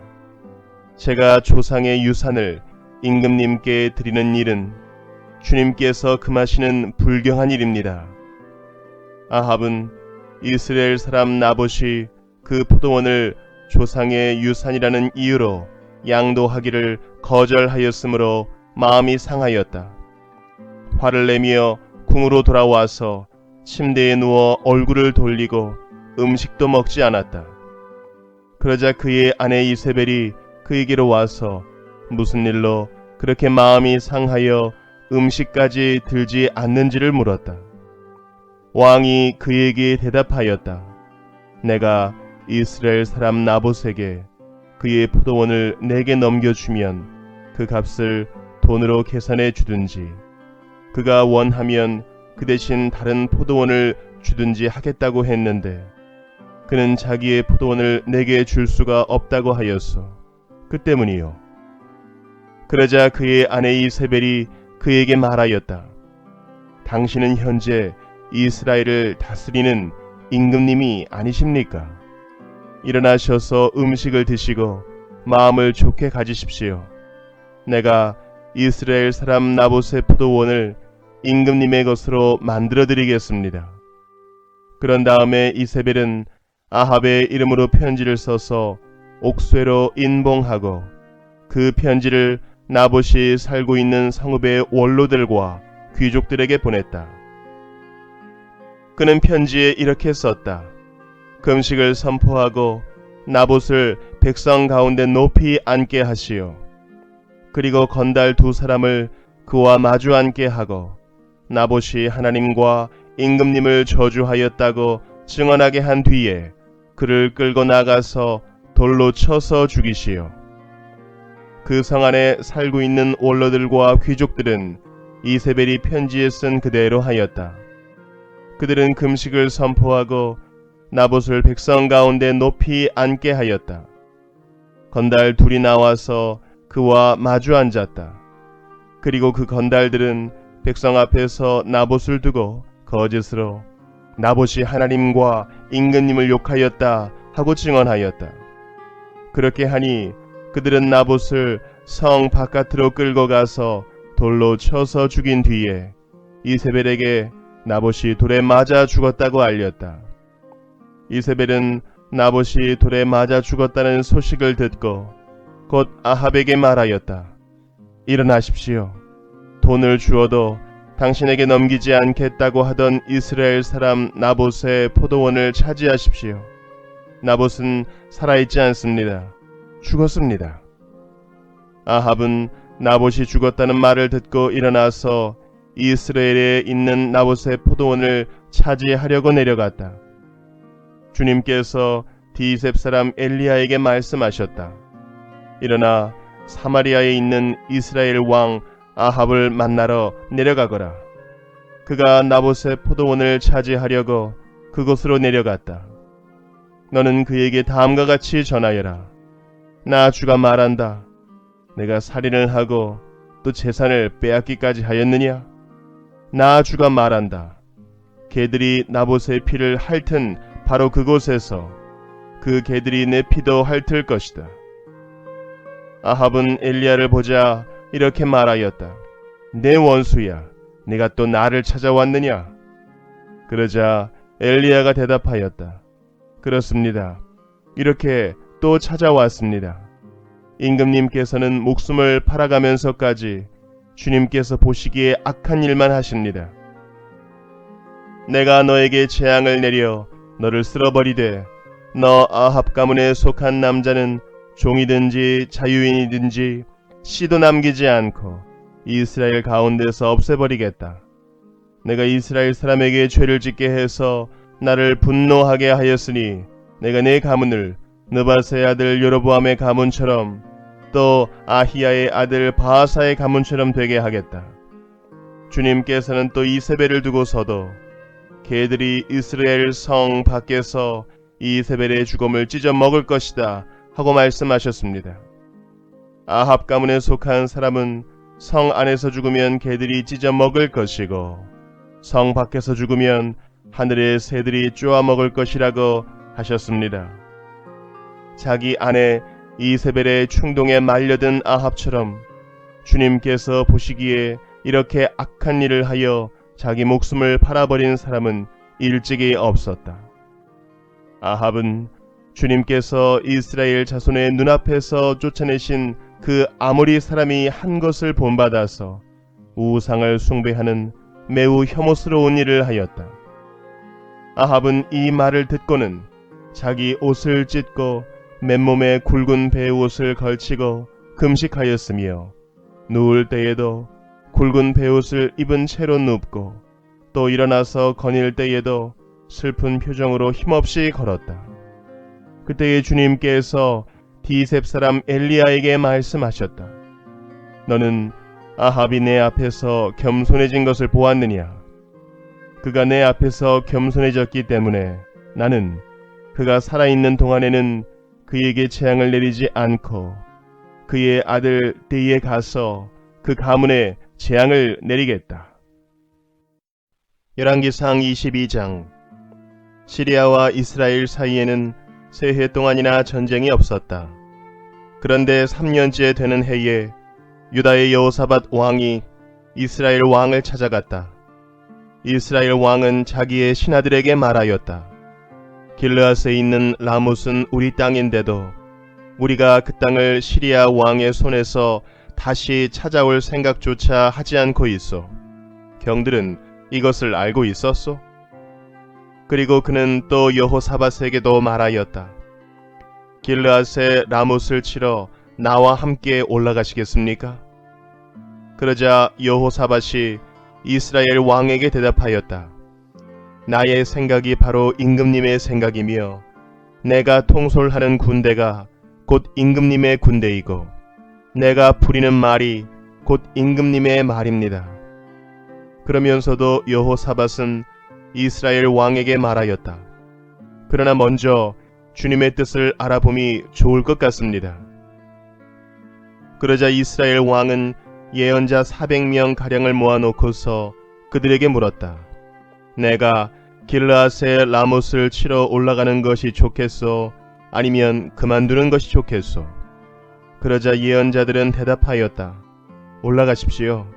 Speaker 1: 제가 조상의 유산을 임금님께 드리는 일은 주님께서 금하시는 불경한 일입니다. 아합은 이스라엘 사람 나봇이 그 포도원을 조상의 유산이라는 이유로 양도하기를 거절하였으므로 마음이 상하였다. 화를 내며 궁으로 돌아와서 침대에 누워 얼굴을 돌리고 음식도 먹지 않았다. 그러자 그의 아내 이세벨이 그에게로 와서 무슨 일로 그렇게 마음이 상하여 음식까지 들지 않는지를 물었다. 왕이 그에게 대답하였다. 내가 이스라엘 사람 나봇에게 그의 포도원을 내게 넘겨주면 그 값을 돈으로 계산해 주든지 그가 원하면
Speaker 2: 그 대신 다른 포도원을 주든지 하겠다고 했는데 그는 자기의 포도원을 내게 줄 수가 없다고 하였소. 그 때문이요. 그러자 그의 아내 이세벨이 그에게 말하였다. 당신은 현재 이스라엘을 다스리는 임금님이 아니십니까? 일어나셔서 음식을 드시고 마음을 좋게 가지십시오. 내가 이스라엘 사람 나봇의 포도원을 임금님의 것으로 만들어 드리겠습니다. 그런 다음에 이세벨은 아합의 이름으로 편지를 써서 옥쇄로 인봉하고 그 편지를 나봇이 살고 있는 성읍의 원로들과 귀족들에게 보냈다. 그는 편지에 이렇게 썼다. 금식을 선포하고 나봇을 백성 가운데 높이 앉게 하시오. 그리고 건달 2사람을 그와 마주 앉게 하고 나봇이 하나님과 임금님을 저주하였다고 증언하게 한 뒤에 그를 끌고 나가서 돌로 쳐서 죽이시오. 그 성 안에 살고 있는 원로들과 귀족들은 이세벨이 편지에 쓴 그대로 하였다. 그들은 금식을 선포하고 나봇을 백성 가운데 높이 앉게 하였다. 건달 2이 나와서 그와 마주 앉았다. 그리고 그 건달들은 백성 앞에서 나봇을 두고 거짓으로 나봇이 하나님과 임금님을 욕하였다 하고 증언하였다. 그렇게 하니 그들은 나봇을 성 바깥으로 끌고 가서 돌로 쳐서 죽인 뒤에 이세벨에게 나봇이 돌에 맞아 죽었다고 알렸다. 이세벨은 나봇이 돌에 맞아 죽었다는 소식을 듣고 곧 아합에게 말하였다. 일어나십시오. 돈을 주어도 당신에게 넘기지 않겠다고 하던 이스라엘 사람 나봇의 포도원을 차지하십시오. 나봇은 살아있지 않습니다. 죽었습니다. 아합은 나봇이 죽었다는 말을 듣고 일어나서 이스라엘에 있는 나봇의 포도원을 차지하려고 내려갔다. 주님께서 디셉 사람 엘리야에게 말씀하셨다. 일어나 사마리아에 있는 이스라엘 왕 아합을 만나러 내려가거라. 그가 나봇의 포도원을 차지하려고 그곳으로 내려갔다. 너는 그에게 다음과 같이 전하여라. 나 주가 말한다. 내가 살인을 하고 또 재산을 빼앗기까지 하였느냐? 나 주가 말한다. 개들이 나봇의 피를 핥은 바로 그곳에서 그 개들이 내 피도 핥을 것이다. 아합은 엘리야를 보자 이렇게 말하였다. 내 원수야, 네가 또 나를 찾아왔느냐? 그러자 엘리야가 대답하였다. 그렇습니다. 이렇게 또 찾아왔습니다. 임금님께서는 목숨을 팔아가면서까지 주님께서 보시기에 악한 일만 하십니다. 내가 너에게 재앙을 내려 너를 쓸어버리되 너 아합 가문에 속한 남자는 종이든지 자유인이든지 씨도 남기지 않고 이스라엘 가운데서 없애버리겠다. 내가 이스라엘 사람에게 죄를 짓게 해서 나를 분노하게 하였으니 내가 내 가문을 느바스의 아들 여로보암의 가문처럼 또 아히야의 아들 바하사의 가문처럼 되게 하겠다. 주님께서는 또 이세벨을 두고서도 개들이 이스라엘 성 밖에서 이세벨의 죽음을 찢어 먹을 것이다 하고 말씀하셨습니다. 아합 가문에 속한 사람은 성 안에서 죽으면 개들이 찢어 먹을 것이고 성 밖에서 죽으면 하늘의 새들이 쪼아 먹을 것이라고 하셨습니다. 자기 아내 이세벨의 충동에 말려든 아합처럼 주님께서 보시기에 이렇게 악한 일을 하여 자기 목숨을 팔아버린 사람은 일찍이 없었다. 아합은 주님께서 이스라엘 자손의 눈앞에서 쫓아내신 그 아모리 사람이 한 것을 본받아서 우상을 숭배하는 매우 혐오스러운 일을 하였다. 아합은 이 말을 듣고는 자기 옷을 찢고 맨몸에 굵은 베옷을 걸치고 금식하였으며 누울 때에도 굵은 베옷을 입은 채로 눕고 또 일어나서 거닐 때에도 슬픈 표정으로 힘없이 걸었다. 그때에 주님께서 디셉 사람 엘리야에게 말씀하셨다. 너는 아합이 내 앞에서 겸손해진 것을 보았느냐? 그가 내 앞에서 겸손해졌기 때문에 나는 그가 살아있는 동안에는 그에게 재앙을 내리지 않고 그의 아들 데이에 가서 그 가문에 재앙을 내리겠다. 열왕기상 22장. 시리아와 이스라엘 사이에는 세 해 동안이나 전쟁이 없었다. 그런데 3년째 되는 해에 유다의 여호사밧 왕이 이스라엘 왕을 찾아갔다. 이스라엘 왕은 자기의 신하들에게 말하였다. 길르앗에 있는 라못은 우리 땅인데도 우리가 그 땅을 시리아 왕의 손에서 다시 찾아올 생각조차 하지 않고 있소. 경들은 이것을 알고 있었소? 그리고 그는 또 여호사밧에게도 말하였다. 길르앗의 라못을 치러 나와 함께 올라가시겠습니까? 그러자 여호사밧이 이스라엘 왕에게 대답하였다. 나의 생각이 바로 임금님의 생각이며 내가 통솔하는 군대가 곧 임금님의 군대이고 내가 부리는 말이 곧 임금님의 말입니다. 그러면서도 여호사밧은 이스라엘 왕에게 말하였다. 그러나 먼저 주님의 뜻을 알아봄이 좋을 것 같습니다. 그러자 이스라엘 왕은 예언자 400명 가량을 모아놓고서 그들에게 물었다. 내가 길르앗의 라못을 치러 올라가는 것이 좋겠소? 아니면 그만두는 것이 좋겠소? 그러자 예언자들은 대답하였다. 올라가십시오.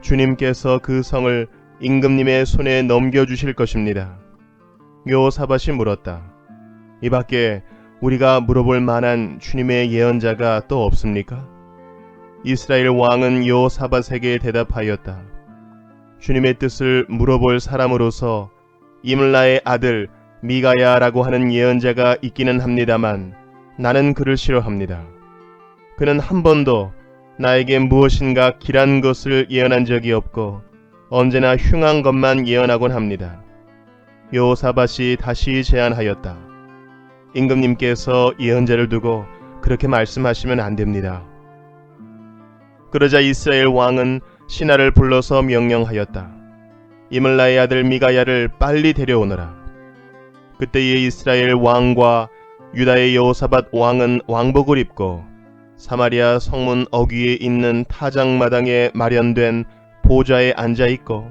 Speaker 2: 주님께서 그 성을 임금님의 손에 넘겨주실 것입니다. 여호사밧이 물었다. 이 밖에 우리가 물어볼 만한 주님의 예언자가 또 없습니까? 이스라엘 왕은 여호사밧에게 대답하였다. 주님의 뜻을 물어볼 사람으로서 이물라의 아들 미가야라고 하는 예언자가 있기는 합니다만 나는 그를 싫어합니다. 그는 한 번도 나에게 무엇인가 길한 것을 예언한 적이 없고 언제나 흉한 것만 예언하곤 합니다. 여호사밧이 다시 제안하였다. 임금님께서 예언자를 두고 그렇게 말씀하시면 안 됩니다. 그러자 이스라엘 왕은 신하를 불러서 명령하였다. 이물라의 아들 미가야를 빨리 데려오너라. 그때에 이스라엘 왕과 유다의 여호사밧 왕은 왕복을 입고 사마리아 성문 어귀에 있는 타작마당에 마련된 보좌에 앉아 있고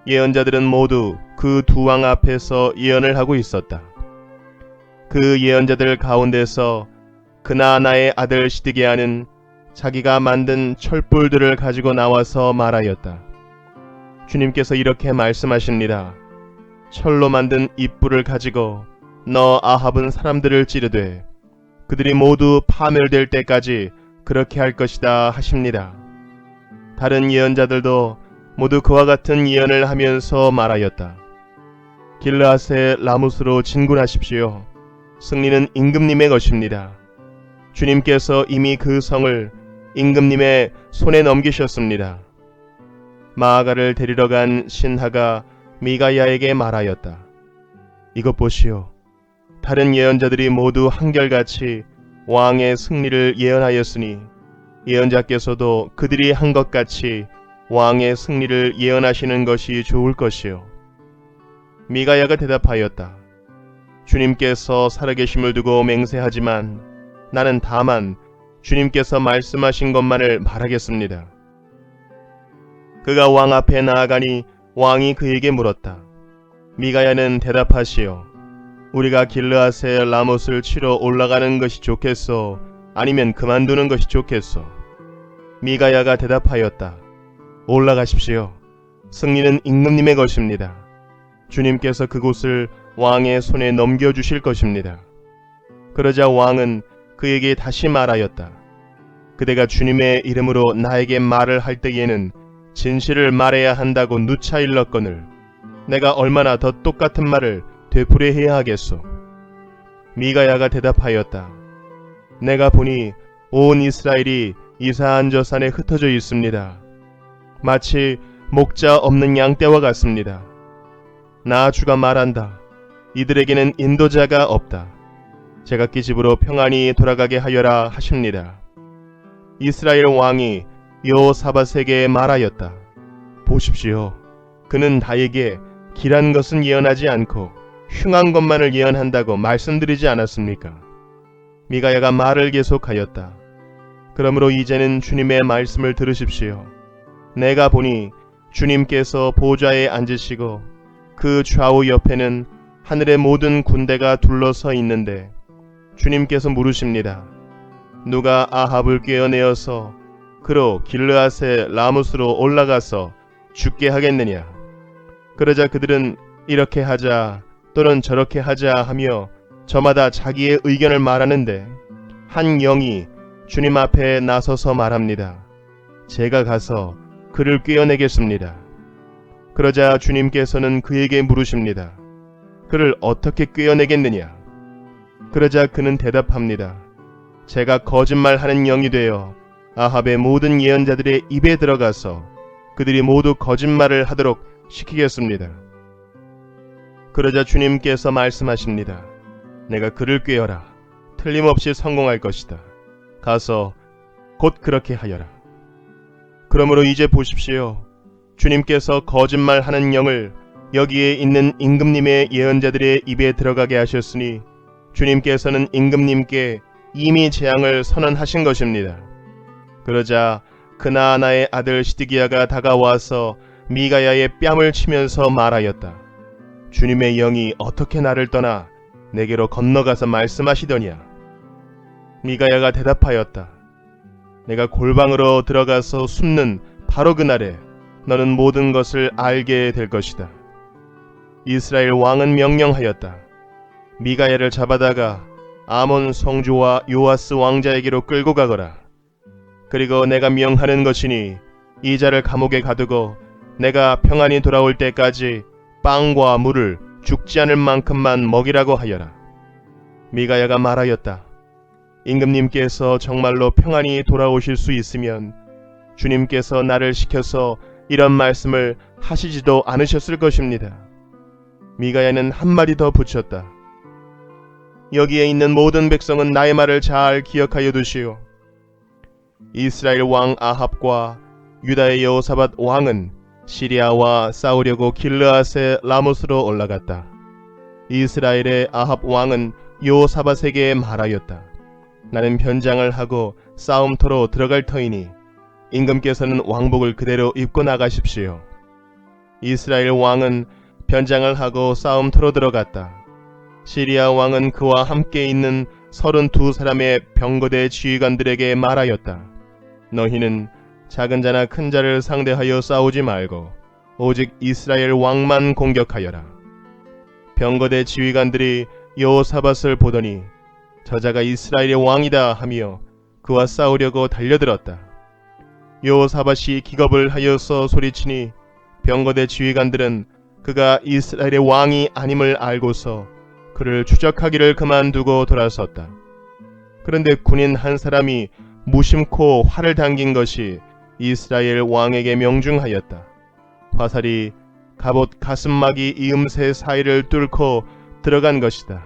Speaker 2: 예언자들은 모두 그 두 왕 앞에서 예언을 하고 있었다. 그 예언자들 가운데서 그나아나의 아들 시드기야는 자기가 만든 철불들을 가지고 나와서 말하였다. 주님께서 이렇게 말씀하십니다. 철로 만든 잇불을 가지고 너 아합은 사람들을 찌르되 그들이 모두 파멸될 때까지 그렇게 할 것이다 하십니다. 다른 예언자들도 모두 그와 같은 예언을 하면서 말하였다. 길르앗의 라못으로 진군하십시오. 승리는 임금님의 것입니다. 주님께서 이미 그 성을 임금님의 손에 넘기셨습니다. 마아가를 데리러 간 신하가 미가야에게 말하였다. 이것 보시오. 다른 예언자들이 모두 한결같이 왕의 승리를 예언하였으니 예언자께서도 그들이 한 것 같이 왕의 승리를 예언하시는 것이 좋을 것이요. 미가야가 대답하였다. 주님께서 살아계심을 두고 맹세하지만 나는 다만 주님께서 말씀하신 것만을 말하겠습니다. 그가 왕 앞에 나아가니 왕이 그에게 물었다. 미가야는 대답하시오. 우리가 길르앗의 라못을 치러 올라가는 것이 좋겠소? 아니면 그만두는 것이 좋겠소? 미가야가 대답하였다. 올라가십시오. 승리는 임금님의 것입니다. 주님께서 그곳을 왕의 손에 넘겨주실 것입니다. 그러자 왕은 그에게 다시 말하였다. 그대가 주님의 이름으로 나에게 말을 할 때에는 진실을 말해야 한다고 누차 일렀거늘 내가 얼마나 더 똑같은 말을 되풀이해야 하겠소. 미가야가 대답하였다. 내가 보니 온 이스라엘이 이사한 저 산에 흩어져 있습니다. 마치 목자 없는 양떼와 같습니다. 나 주가 말한다. 이들에게는 인도자가 없다. 제각기 집으로 평안히 돌아가게 하여라 하십니다. 이스라엘 왕이 여호사밧에게 말하였다. 보십시오. 그는 나에게 길한 것은 예언하지 않고 흉한 것만을 예언한다고 말씀드리지 않았습니까? 미가야가 말을 계속하였다. 그러므로 이제는 주님의 말씀을 들으십시오. 내가 보니 주님께서 보좌에 앉으시고 그 좌우 옆에는 하늘의 모든 군대가 둘러서 있는데 주님께서 물으십니다. 누가 아합을 꿰어내어서 그로 길르앗의 라못으로 올라가서 죽게 하겠느냐? 그러자 그들은 이렇게 하자 또는 저렇게 하자 하며 저마다 자기의 의견을 말하는데 한 영이 주님 앞에 나서서 말합니다. 제가 가서 그를 꿰어내겠습니다. 그러자 주님께서는 그에게 물으십니다. 그를 어떻게 꿰어내겠느냐? 그러자 그는 대답합니다. 제가 거짓말하는 영이 되어 아합의 모든 예언자들의 입에 들어가서 그들이 모두 거짓말을 하도록 시키겠습니다. 그러자 주님께서 말씀하십니다. 내가 그를 꿰어라. 틀림없이 성공할 것이다. 가서 곧 그렇게 하여라. 그러므로 이제 보십시오. 주님께서 거짓말하는 영을 여기에 있는 임금님의 예언자들의 입에 들어가게 하셨으니 주님께서는 임금님께 이미 재앙을 선언하신 것입니다. 그러자 그나아나의 아들 시드기야가 다가와서 미가야의 뺨을 치면서 말하였다. 주님의 영이 어떻게 나를 떠나 내게로 건너가서 말씀하시더냐? 미가야가 대답하였다. 내가 골방으로 들어가서 숨는 바로 그날에 너는 모든 것을 알게 될 것이다. 이스라엘 왕은 명령하였다. 미가야를 잡아다가 아몬 성주와 요아스 왕자에게로 끌고 가거라. 그리고 내가 명하는 것이니 이 자를 감옥에 가두고 내가 평안히 돌아올 때까지 빵과 물을 죽지 않을 만큼만 먹이라고 하여라. 미가야가 말하였다. 임금님께서 정말로 평안히 돌아오실 수 있으면 주님께서 나를 시켜서 이런 말씀을 하시지도 않으셨을 것입니다. 미가야는 한마디 더 붙였다. 여기에 있는 모든 백성은 나의 말을 잘 기억하여 두시오. 이스라엘 왕 아합과 유다의 여호사밧 왕은 시리아와 싸우려고 길르앗의 라못으로 올라갔다. 이스라엘의 아합 왕은 여호사밧에게 말하였다. 나는 변장을 하고 싸움터로 들어갈 터이니 임금께서는 왕복을 그대로 입고 나가십시오. 이스라엘 왕은 변장을 하고 싸움터로 들어갔다. 시리아 왕은 그와 함께 있는 32사람의 병거대 지휘관들에게 말하였다. 너희는 작은 자나 큰 자를 상대하여 싸우지 말고 오직 이스라엘 왕만 공격하여라. 병거대 지휘관들이 여호사밧을 보더니 저자가 이스라엘의 왕이다 하며 그와 싸우려고 달려들었다. 여호사밧이 기겁을 하여서 소리치니 병거대 지휘관들은 그가 이스라엘의 왕이 아님을 알고서 그를 추적하기를 그만두고 돌아섰다. 그런데 군인 한 사람이 무심코 활을 당긴 것이 이스라엘 왕에게 명중하였다. 화살이 갑옷 가슴막이 이음새 사이를 뚫고 들어간 것이다.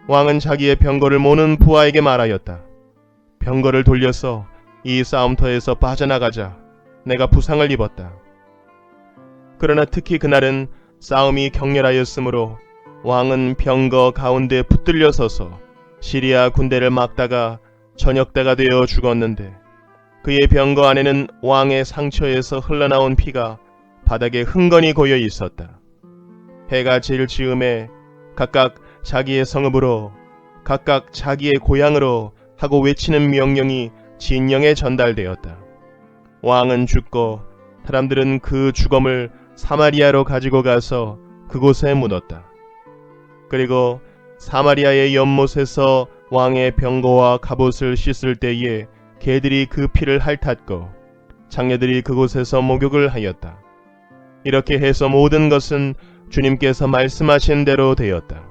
Speaker 2: 왕은 자기의 병거를 모는 부하에게 말하였다. 병거를 돌려서 이 싸움터에서 빠져나가자. 내가 부상을 입었다. 그러나 특히 그날은 싸움이 격렬하였으므로 왕은 병거 가운데 붙들려 서서 시리아 군대를 막다가 저녁때가 되어 죽었는데 그의 병거 안에는 왕의 상처에서 흘러나온 피가 바닥에 흥건히 고여 있었다. 해가 질 즈음에 각각 자기의 성읍으로 각각 자기의 고향으로 하고 외치는 명령이 진영에 전달되었다. 왕은 죽고 사람들은 그 주검을 사마리아로 가지고 가서 그곳에 묻었다. 그리고 사마리아의 연못에서 왕의 병거와 갑옷을 씻을 때에 개들이 그 피를 핥았고 장녀들이 그곳에서 목욕을 하였다. 이렇게 해서 모든 것은 주님께서 말씀하신 대로 되었다.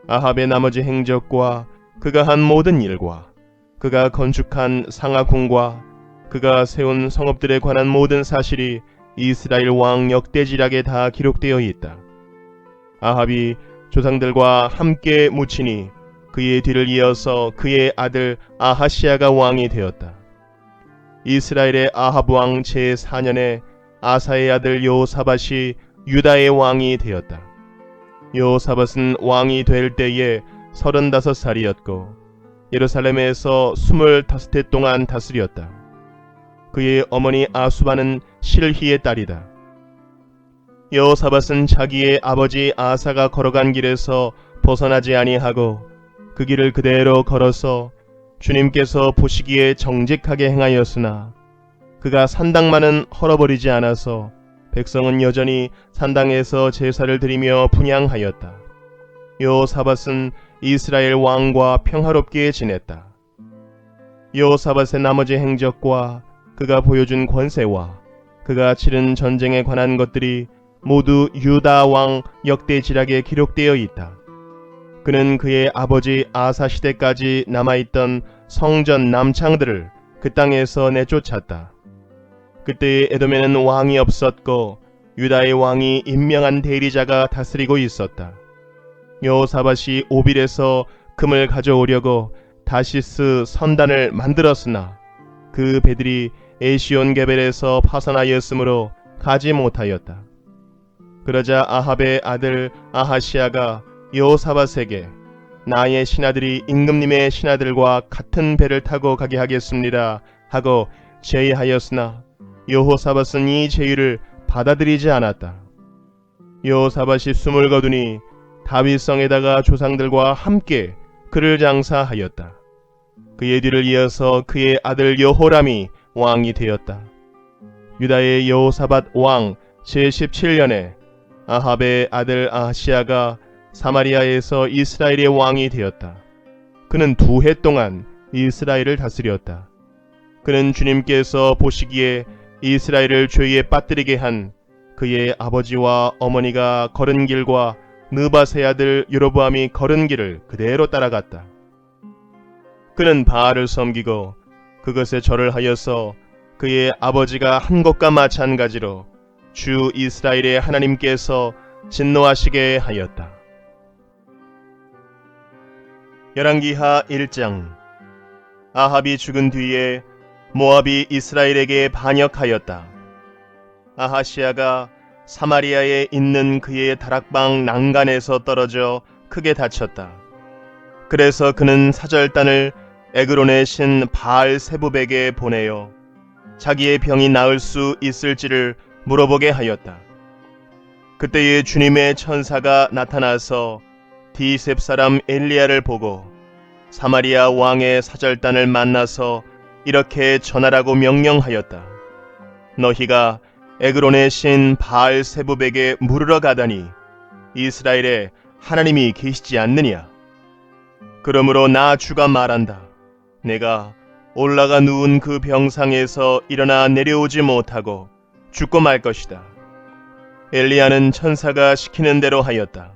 Speaker 2: 아합의 나머지 행적과 그가 한 모든 일과 그가 건축한 상하궁과 그가 세운 성읍들에 관한 모든 사실이 이스라엘 왕 역대지락에 다 기록되어 있다. 아합이 조상들과 함께 묻히니 그의 뒤를 이어서 그의 아들 아하시아가 왕이 되었다. 이스라엘의 아합 왕 제4년에 아사의 아들 여호사밧이 유다의 왕이 되었다. 여호사밧은 왕이 될 때에 35살이었고 예루살렘에서 25해 동안 다스렸다. 그의 어머니 아수바는 실히의 딸이다. 여호사밧은 자기의 아버지 아사가 걸어간 길에서 벗어나지 아니하고 그 길을 그대로 걸어서 주님께서 보시기에 정직하게 행하였으나 그가 산당만은 헐어버리지 않아서 백성은 여전히 산당에서 제사를 드리며 분향하였다. 여호사밧은 이스라엘 왕과 평화롭게 지냈다. 여호사밧의 나머지 행적과 그가 보여준 권세와 그가 치른 전쟁에 관한 것들이 모두 유다 왕 역대지략에 기록되어 있다. 그는 그의 아버지 아사 시대까지 남아있던 성전 남창들을 그 땅에서 내쫓았다. 그때의 에돔에는 왕이 없었고 유다의 왕이 임명한 대리자가 다스리고 있었다. 여호사밧이 오빌에서 금을 가져오려고 다시스 선단을 만들었으나 그 배들이 에시온게벨에서 파선하였으므로 가지 못하였다. 그러자 아합의 아들 아하시아가 여호사밧에게 나의 신하들이 임금님의 신하들과 같은 배를 타고 가게 하겠습니다 하고 제의하였으나 여호사밧은 이 제의를 받아들이지 않았다. 여호사밧이 숨을 거두니 다윗성에다가 조상들과 함께 그를 장사하였다. 그의 뒤를 이어서 그의 아들 여호람이 왕이 되었다. 유다의 여호사밧 왕 제17년에 아합의 아들 아하시아가 사마리아에서 이스라엘의 왕이 되었다. 그는 2해 동안 이스라엘을 다스렸다. 그는 주님께서 보시기에 이스라엘을 죄에 빠뜨리게 한 그의 아버지와 어머니가 걸은 길과 느밧의 아들 여로보암이 걸은 길을 그대로 따라갔다. 그는 바알을 섬기고 그것에 절을 하여서 그의 아버지가 한 것과 마찬가지로 주 이스라엘의 하나님께서 진노하시게 하였다. 열왕기하 1장. 아합이 죽은 뒤에 모압이 이스라엘에게 반역하였다. 아하시아가 사마리아에 있는 그의 다락방 난간에서 떨어져 크게 다쳤다. 그래서 그는 사절단을 에그론의 신 바알 세부백에 보내어 자기의 병이 나을 수 있을지를 물어보게 하였다. 그때에 주님의 천사가 나타나서 디셉 사람 엘리야를 보고 사마리아 왕의 사절단을 만나서 이렇게 전하라고 명령하였다. 너희가 에그론의 신 바알 세부백에 물으러 가다니 이스라엘에 하나님이 계시지 않느냐? 그러므로 나 주가 말한다. 내가 올라가 누운 그 병상에서 일어나 내려오지 못하고 죽고 말 것이다. 엘리야는 천사가 시키는 대로 하였다.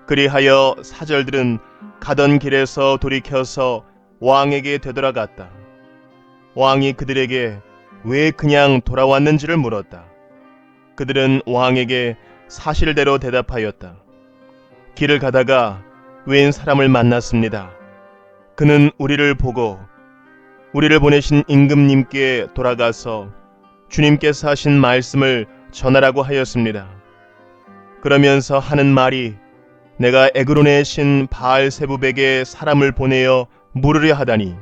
Speaker 2: 그리하여 사절들은 가던 길에서 돌이켜서 왕에게 되돌아갔다. 왕이 그들에게 왜 그냥 돌아왔는지를 물었다. 그들은 왕에게 사실대로 대답하였다. 길을 가다가 웬 사람을 만났습니다. 그는 우리를 보고 우리를 보내신 임금님께 돌아가서 주님께서 하신 말씀을 전하라고 하였습니다. 그러면서 하는 말이 내가 에그론의 신 바알 세부백에 사람을 보내어 물으려 하다니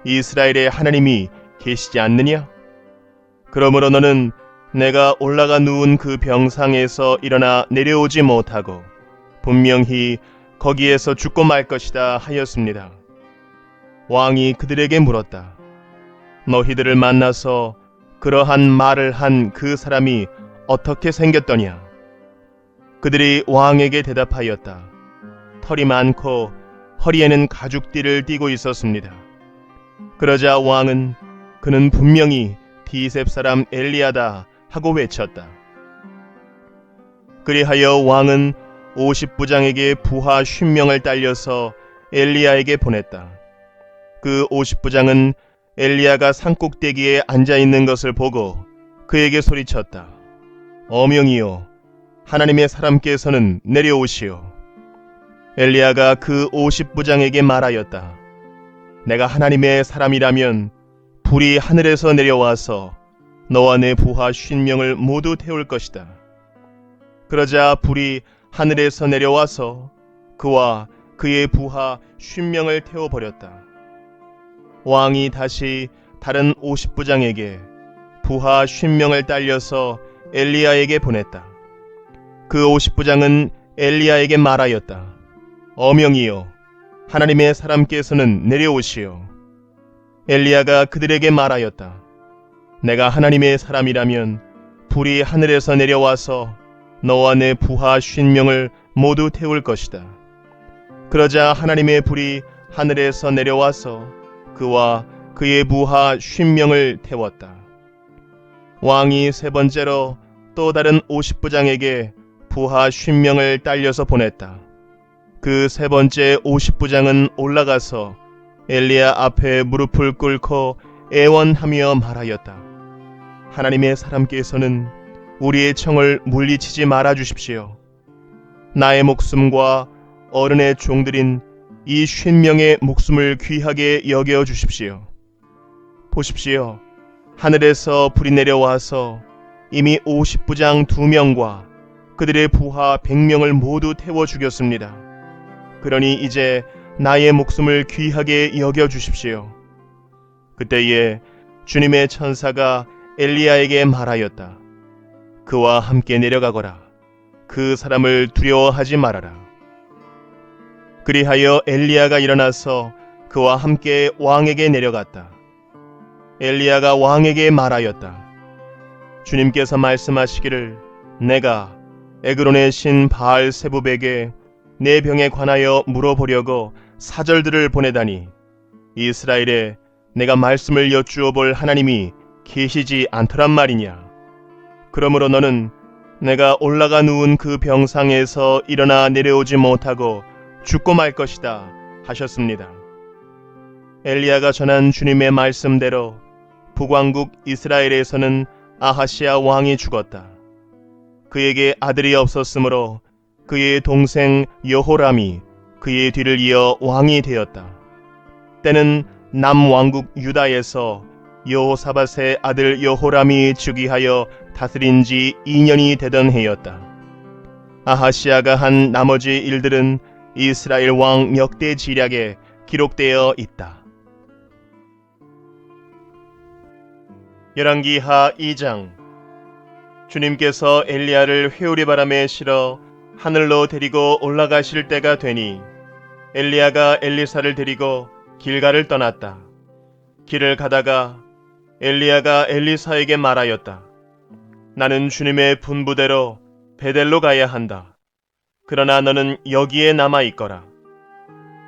Speaker 2: 이스라엘의 하나님이 계시지 않느냐? 그러므로 너는 내가 올라가 누운 그 병상에서 일어나 내려오지 못하고 분명히 거기에서 죽고 말 것이다 하였습니다. 왕이 그들에게 물었다. 너희들을 만나서 그러한 말을 한 그 사람이 어떻게 생겼더냐? 그들이 왕에게 대답하였다. 털이 많고 허리에는 가죽띠를 띠고 있었습니다. 그러자 왕은 그는 분명히 디셉 사람 엘리야다 하고 외쳤다. 그리하여 왕은 50부장에게 부하 50명을 딸려서 엘리야에게 보냈다. 그 50부장은 엘리야가 산꼭대기에 앉아있는 것을 보고 그에게 소리쳤다. 어명이요, 하나님의 사람께서는 내려오시오. 엘리야가 그 50부장에게 말하였다. 내가 하나님의 사람이라면 불이 하늘에서 내려와서 너와 내 부하 50명을 모두 태울 것이다. 그러자 불이 하늘에서 내려와서 그와 그의 부하 50명을 태워버렸다. 왕이 다시 다른 50부장에게 부하 50명을 딸려서 엘리야에게 보냈다. 그 50부장은 엘리야에게 말하였다. 어명이여, 하나님의 사람께서는 내려오시오. 엘리야가 그들에게 말하였다. 내가 하나님의 사람이라면 불이 하늘에서 내려와서 너와 내 부하 50명을 모두 태울 것이다. 그러자 하나님의 불이 하늘에서 내려와서 그와 그의 부하 50명을 태웠다. 왕이 세 번째로 또 다른 50부장에게 부하 50명을 딸려서 보냈다. 그 세 번째 50부장은 올라가서 엘리야 앞에 무릎을 꿇고 애원하며 말하였다. 하나님의 사람께서는 우리의 청을 물리치지 말아 주십시오. 나의 목숨과 어른의 종들인 이 50명의 목숨을 귀하게 여겨 주십시오. 보십시오. 하늘에서 불이 내려와서 이미 50부장 2명과 그들의 부하 100명을 모두 태워 죽였습니다. 그러니 이제 나의 목숨을 귀하게 여겨 주십시오. 그때에 주님의 천사가 엘리야에게 말하였다. 그와 함께 내려가거라. 그 사람을 두려워하지 말아라. 그리하여 엘리야가 일어나서 그와 함께 왕에게 내려갔다. 엘리야가 왕에게 말하였다. 주님께서 말씀하시기를 내가 에그론의 신 바알 세부백에 내 병에 관하여 물어보려고 사절들을 보내다니 이스라엘에 내가 말씀을 여쭈어 볼 하나님이 계시지 않더란 말이냐. 그러므로 너는 내가 올라가 누운 그 병상에서 일어나 내려오지 못하고 죽고 말 것이다 하셨습니다. 엘리야가 전한 주님의 말씀대로 북왕국 이스라엘에서는 아하시야 왕이 죽었다. 그에게 아들이 없었으므로 그의 동생 여호람이 그의 뒤를 이어 왕이 되었다. 때는 남왕국 유다에서 여호사밧의 아들 여호람이 즉위하여 다스린 지 2년이 되던 해였다. 아하시야가 한 나머지 일들은 이스라엘 왕 역대 지략에 기록되어 있다. 열왕기하 2장. 주님께서 엘리야를 회오리 바람에 실어 하늘로 데리고 올라가실 때가 되니 엘리야가 엘리사를 데리고 길갈을 떠났다. 길을 가다가 엘리야가 엘리사에게 말하였다. 나는 주님의 분부대로 베델로 가야 한다. 그러나 너는 여기에 남아 있거라.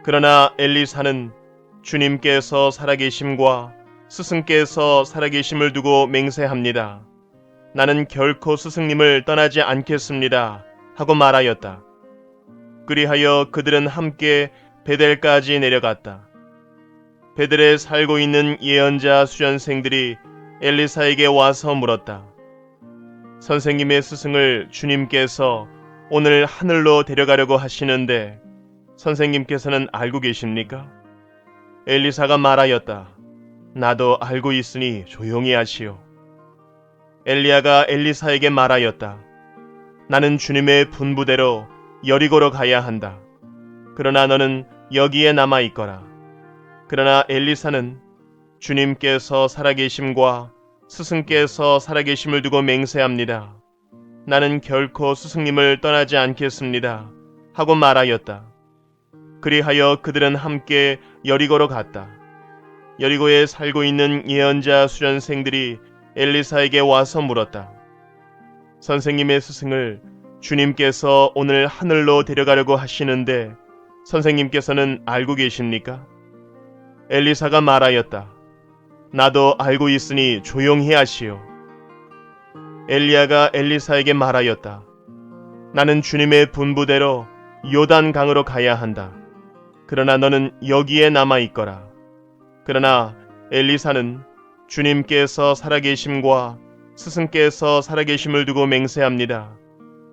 Speaker 2: 그러나 엘리사는 주님께서 살아계심과 스승께서 살아계심을 두고 맹세합니다. 나는 결코 스승님을 떠나지 않겠습니다. 하고 말하였다. 그리하여 그들은 함께 베델까지 내려갔다. 베델에 살고 있는 예언자 수련생들이 엘리사에게 와서 물었다. 선생님의 스승을 주님께서 오늘 하늘로 데려가려고 하시는데 선생님께서는 알고 계십니까? 엘리사가 말하였다. 나도 알고 있으니 조용히 하시오. 엘리야가 엘리사에게 말하였다. 나는 주님의 분부대로 여리고로 가야 한다. 그러나 너는 여기에 남아 있거라. 그러나 엘리사는 주님께서 살아계심과 스승께서 살아계심을 두고 맹세합니다. 나는 결코 스승님을 떠나지 않겠습니다. 하고 말하였다. 그리하여 그들은 함께 여리고로 갔다. 여리고에 살고 있는 예언자 수련생들이 엘리사에게 와서 물었다. 선생님의 스승을 주님께서 오늘 하늘로 데려가려고 하시는데 선생님께서는 알고 계십니까? 엘리사가 말하였다. 나도 알고 있으니 조용히 하시오. 엘리야가 엘리사에게 말하였다. 나는 주님의 분부대로 요단 강으로 가야 한다. 그러나 너는 여기에 남아 있거라. 그러나 엘리사는 주님께서 살아계심과 스승께서 살아계심을 두고 맹세합니다.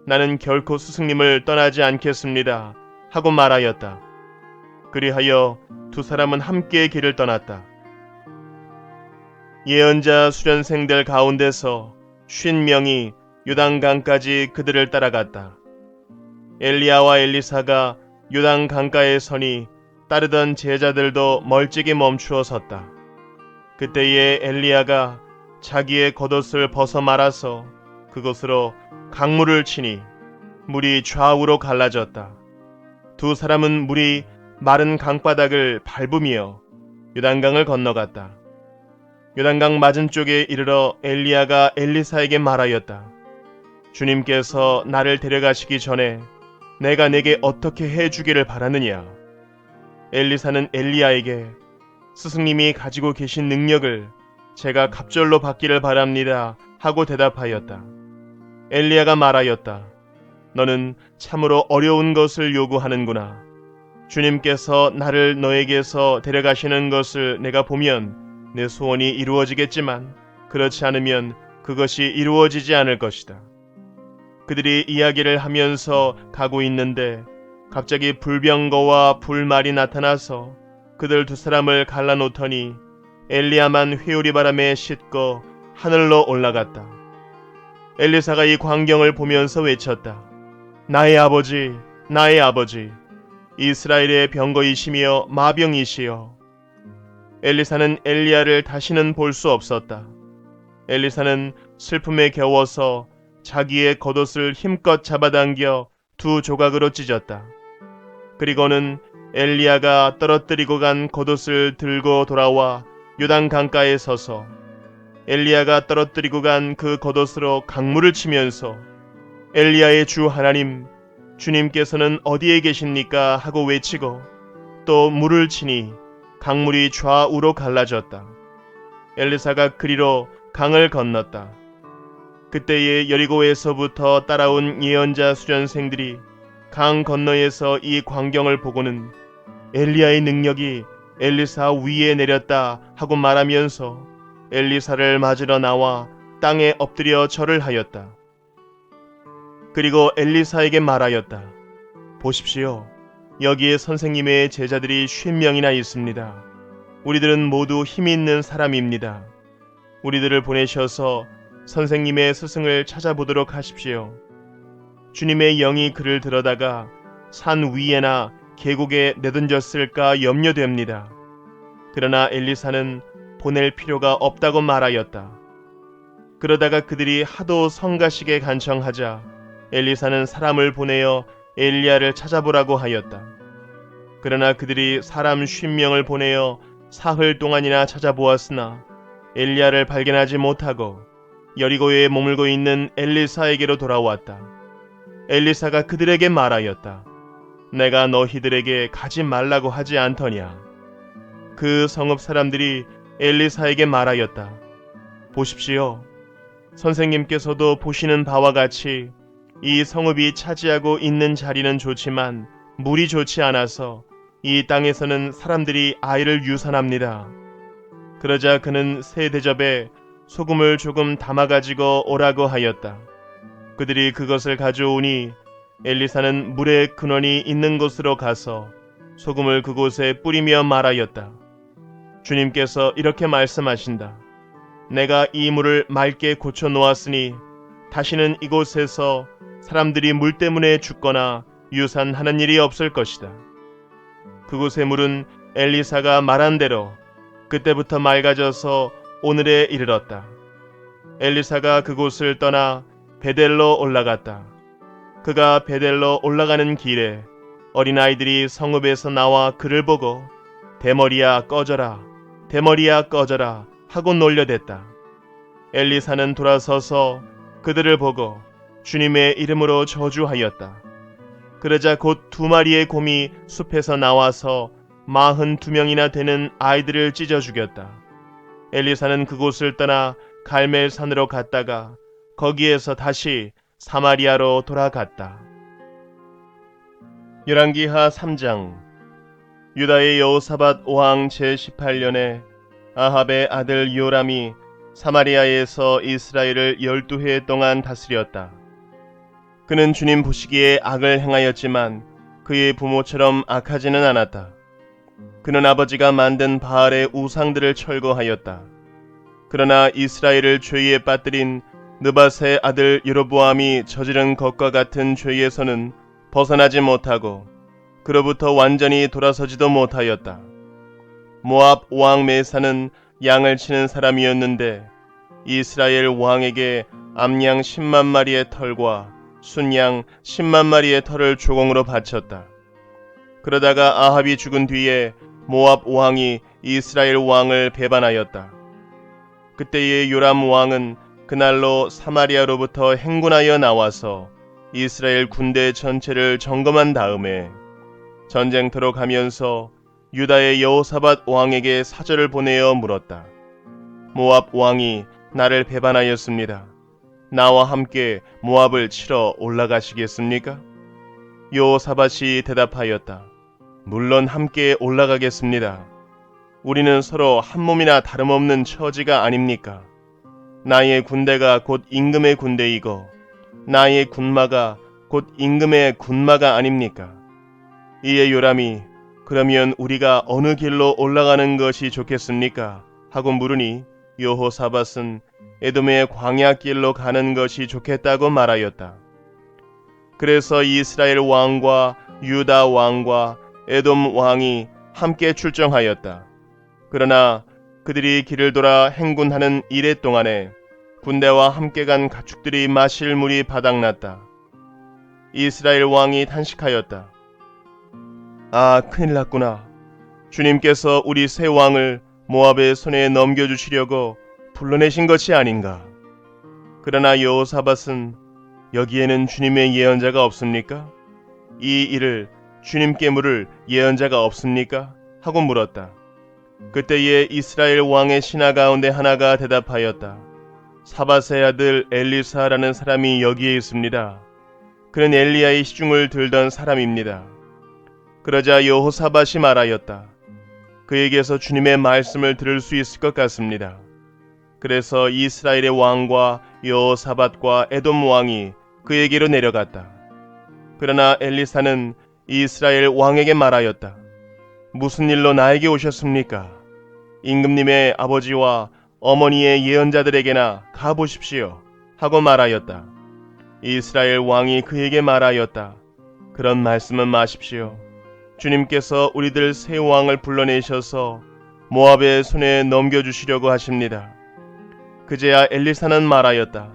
Speaker 2: 나는 결코 스승님을 떠나지 않겠습니다. 하고 말하였다. 그리하여 두 사람은 함께 길을 떠났다. 예언자 수련생들 가운데서 50명이 요단강까지 그들을 따라갔다. 엘리야와 엘리사가 요단 강가에 서니 따르던 제자들도 멀찍이 멈추어 섰다. 그때에 엘리야가 자기의 겉옷을 벗어 말아서 그곳으로 강물을 치니 물이 좌우로 갈라졌다. 두 사람은 물이 마른 강바닥을 밟으며 요단강을 건너갔다. 요단강 맞은쪽에 이르러 엘리야가 엘리사에게 말하였다. 주님께서 나를 데려가시기 전에 내가 내게 어떻게 해주기를 바라느냐? 엘리사는 엘리야에게 스승님이 가지고 계신 능력을 제가 갑절로 받기를 바랍니다 하고 대답하였다. 엘리야가 말하였다. 너는 참으로 어려운 것을 요구하는구나. 주님께서 나를 너에게서 데려가시는 것을 내가 보면 내 소원이 이루어지겠지만 그렇지 않으면 그것이 이루어지지 않을 것이다. 그들이 이야기를 하면서 가고 있는데 갑자기 불병거와 불말이 나타나서 그들 두 사람을 갈라놓더니 엘리야만 회오리 바람에 싣고 하늘로 올라갔다. 엘리사가 이 광경을 보면서 외쳤다. 나의 아버지, 나의 아버지, 이스라엘의 병거이시며 마병이시여. 엘리사는 엘리야를 다시는 볼 수 없었다. 엘리사는 슬픔에 겨워서 자기의 겉옷을 힘껏 잡아당겨 두 조각으로 찢었다. 그리고는 엘리야가 떨어뜨리고 간 겉옷을 들고 돌아와 요단 강가에 서서 엘리야가 떨어뜨리고 간 그 겉옷으로 강물을 치면서 엘리야의 주 하나님, 주님께서는 어디에 계십니까? 하고 외치고 또 물을 치니 강물이 좌우로 갈라졌다. 엘리사가 그리로 강을 건넜다. 그때에 여리고에서부터 따라온 예언자 수련생들이 강 건너에서 이 광경을 보고는 엘리야의 능력이 엘리사 위에 내렸다 하고 말하면서 엘리사를 맞으러 나와 땅에 엎드려 절을 하였다. 그리고 엘리사에게 말하였다. 보십시오. 여기에 선생님의 제자들이 50명이나 있습니다. 우리들은 모두 힘이 있는 사람입니다. 우리들을 보내셔서 선생님의 스승을 찾아보도록 하십시오. 주님의 영이 그를 들어다가 산 위에나 계곡에 내던졌을까 염려됩니다. 그러나 엘리사는 보낼 필요가 없다고 말하였다. 그러다가 그들이 하도 성가시게 간청하자 엘리사는 사람을 보내어 엘리야를 찾아보라고 하였다. 그러나 그들이 사람 50명을 보내어 사흘 동안이나 찾아보았으나 엘리야를 발견하지 못하고 여리고에 머물고 있는 엘리사에게로 돌아왔다. 엘리사가 그들에게 말하였다. 내가 너희들에게 가지 말라고 하지 않더냐. 그 성읍 사람들이 엘리사에게 말하였다. 보십시오. 선생님께서도 보시는 바와 같이 이 성읍이 차지하고 있는 자리는 좋지만 물이 좋지 않아서 이 땅에서는 사람들이 아이를 유산합니다. 그러자 그는 새 대접에 소금을 조금 담아가지고 오라고 하였다. 그들이 그것을 가져오니 엘리사는 물의 근원이 있는 곳으로 가서 소금을 그곳에 뿌리며 말하였다. 주님께서 이렇게 말씀하신다. 내가 이 물을 맑게 고쳐 놓았으니 다시는 이곳에서 사람들이 물 때문에 죽거나 유산하는 일이 없을 것이다. 그곳의 물은 엘리사가 말한 대로 그때부터 맑아져서 오늘에 이르렀다. 엘리사가 그곳을 떠나 베델로 올라갔다. 그가 베델로 올라가는 길에 어린아이들이 성읍에서 나와 그를 보고 대머리야 꺼져라, 대머리야 꺼져라 하고 놀려댔다. 엘리사는 돌아서서 그들을 보고 주님의 이름으로 저주하였다. 그러자 곧 2마리의 곰이 숲에서 나와서 42명이나 되는 아이들을 찢어 죽였다. 엘리사는 그곳을 떠나 갈멜산으로 갔다가 거기에서 다시 사마리아로 돌아갔다. 열왕기하 3장. 유다의 여호사밧 왕 제18년에 아합의 아들 요람이 사마리아에서 이스라엘을 12해 동안 다스렸다. 그는 주님 보시기에 악을 행하였지만 그의 부모처럼 악하지는 않았다. 그는 아버지가 만든 바알의 우상들을 철거하였다. 그러나 이스라엘을 죄에 빠뜨린 느밧의 아들 여로보암이 저지른 것과 같은 죄에서는 벗어나지 못하고 그로부터 완전히 돌아서지도 못하였다. 모압 왕 메사는 양을 치는 사람이었는데 이스라엘 왕에게 암양 10만 마리의 털과 순양 10만 마리의 털을 조공으로 바쳤다. 그러다가 아합이 죽은 뒤에 모압 왕이 이스라엘 왕을 배반하였다. 그때의 요람 왕은 그날로 사마리아로부터 행군하여 나와서 이스라엘 군대 전체를 점검한 다음에 전쟁터로 가면서 유다의 여호사밧 왕에게 사절을 보내어 물었다. 모압 왕이 나를 배반하였습니다. 나와 함께 모압을 치러 올라가시겠습니까? 여호사밧이 대답하였다. 물론 함께 올라가겠습니다. 우리는 서로 한 몸이나 다름없는 처지가 아닙니까? 나의 군대가 곧 임금의 군대이고 나의 군마가 곧 임금의 군마가 아닙니까? 이에 요람이 그러면 우리가 어느 길로 올라가는 것이 좋겠습니까? 하고 물으니 여호사밧은 에돔의 광야길로 가는 것이 좋겠다고 말하였다. 그래서 이스라엘 왕과 유다 왕과 에돔 왕이 함께 출정하였다. 그러나 그들이 길을 돌아 행군하는 이래 동안에 군대와 함께 간 가축들이 마실 물이 바닥났다. 이스라엘 왕이 탄식하였다. 아, 큰일 났구나. 주님께서 우리 새 왕을 모압의 손에 넘겨주시려고 불러내신 것이 아닌가. 그러나 여호사밧은 여기에는 주님의 예언자가 없습니까? 이 일을 주님께 물을 예언자가 없습니까? 하고 물었다. 그때에 이스라엘 왕의 신하 가운데 하나가 대답하였다. 사밧의 아들 엘리사라는 사람이 여기에 있습니다. 그는 엘리야의 시중을 들던 사람입니다. 그러자 여호사밧이 말하였다. 그에게서 주님의 말씀을 들을 수 있을 것 같습니다. 그래서 이스라엘의 왕과 여호사밧과 에돔 왕이 그에게로 내려갔다. 그러나 엘리사는 이스라엘 왕에게 말하였다. 무슨 일로 나에게 오셨습니까? 임금님의 아버지와 어머니의 예언자들에게나 가보십시오. 하고 말하였다. 이스라엘 왕이 그에게 말하였다. 그런 말씀은 마십시오. 주님께서 우리들 새 왕을 불러내셔서 모압의 손에 넘겨주시려고 하십니다. 그제야 엘리사는 말하였다.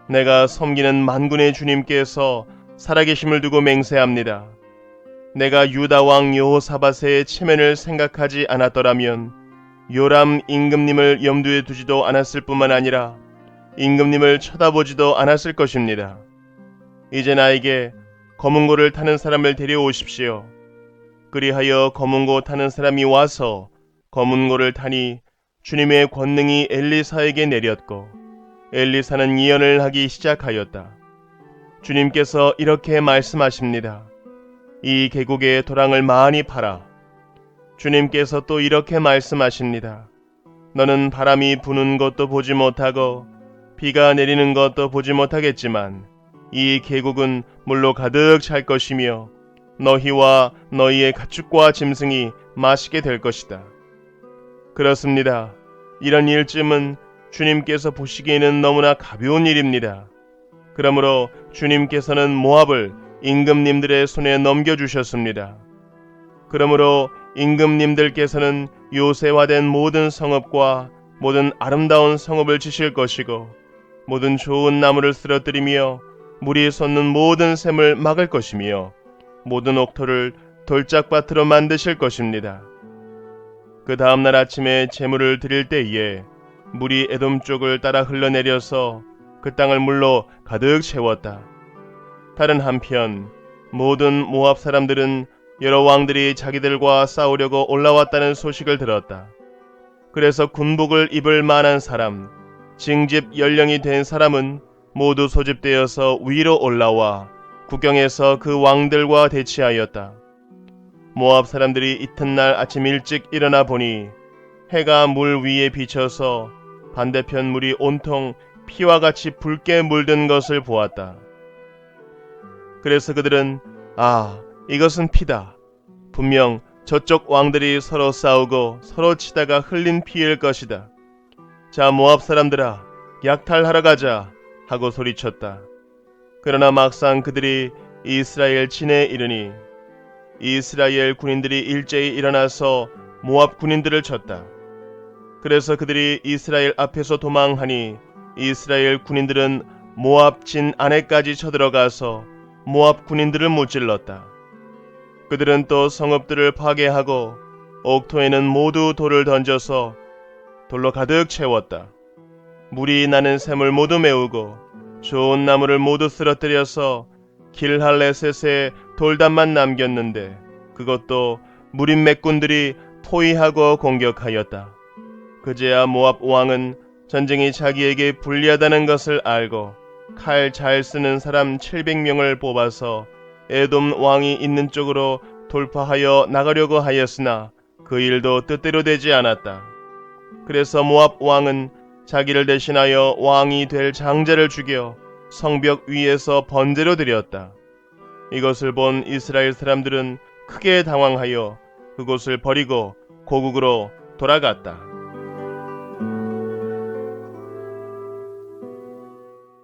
Speaker 2: 내가 섬기는 만군의 주님께서 살아계심을 두고 맹세합니다. 내가 유다 왕 여호사밧의 체면을 생각하지 않았더라면 요람 임금님을 염두에 두지도 않았을 뿐만 아니라 임금님을 쳐다보지도 않았을 것입니다. 이제 나에게 검은고를 타는 사람을 데려오십시오. 그리하여 검은고 타는 사람이 와서 검은고를 타니 주님의 권능이 엘리사에게 내렸고 엘리사는 예언을 하기 시작하였다. 주님께서 이렇게 말씀하십니다. 이 계곡에 도랑을 많이 팔아. 주님께서 또 이렇게 말씀하십니다. 너는 바람이 부는 것도 보지 못하고 비가 내리는 것도 보지 못하겠지만 이 계곡은 물로 가득 찰 것이며 너희와 너희의 가축과 짐승이 마시게 될 것이다. 그렇습니다. 이런 일쯤은 주님께서 보시기에는 너무나 가벼운 일입니다. 그러므로 주님께서는 모압을 임금님들의 손에 넘겨주셨습니다. 그러므로 임금님들께서는 요새화된 모든 성읍과 모든 아름다운 성읍을 지실 것이고 모든 좋은 나무를 쓰러뜨리며 물이 솟는 모든 샘을 막을 것이며 모든 옥토를 돌짝밭으로 만드실 것입니다. 그 다음날 아침에 제물을 드릴 때에 물이 에돔 쪽을 따라 흘러내려서 그 땅을 물로 가득 채웠다. 다른 한편 모든 모압 사람들은 여러 왕들이 자기들과 싸우려고 올라왔다는 소식을 들었다. 그래서 군복을 입을 만한 사람, 징집 연령이 된 사람은 모두 소집되어서 위로 올라와 국경에서 그 왕들과 대치하였다. 모압 사람들이 이튿날 아침 일찍 일어나 보니 해가 물 위에 비쳐서 반대편 물이 온통 피와 같이 붉게 물든 것을 보았다. 그래서 그들은 이것은 피다. 분명 저쪽 왕들이 서로 싸우고 서로 치다가 흘린 피일 것이다. 자, 모압 사람들아, 약탈하러 가자. 하고 소리쳤다. 그러나 막상 그들이 이스라엘 진에 이르니 이스라엘 군인들이 일제히 일어나서 모압 군인들을 쳤다. 그래서 그들이 이스라엘 앞에서 도망하니 이스라엘 군인들은 모압 진 안에까지 쳐들어가서 모압 군인들을 무찔렀다. 그들은 또 성읍들을 파괴하고 옥토에는 모두 돌을 던져서 돌로 가득 채웠다. 물이 나는 샘을 모두 메우고 좋은 나무를 모두 쓰러뜨려서 길할레셋에 돌담만 남겼는데 그것도 무림 맥군들이 포위하고 공격하였다. 그제야 모압 왕은 전쟁이 자기에게 불리하다는 것을 알고 칼 잘 쓰는 사람 700명을 뽑아서 에돔 왕이 있는 쪽으로 돌파하여 나가려고 하였으나 그 일도 뜻대로 되지 않았다. 그래서 모압 왕은 자기를 대신하여 왕이 될 장자를 죽여 성벽 위에서 번제로 드렸다. 이것을 본 이스라엘 사람들은 크게 당황하여 그곳을 버리고 고국으로 돌아갔다.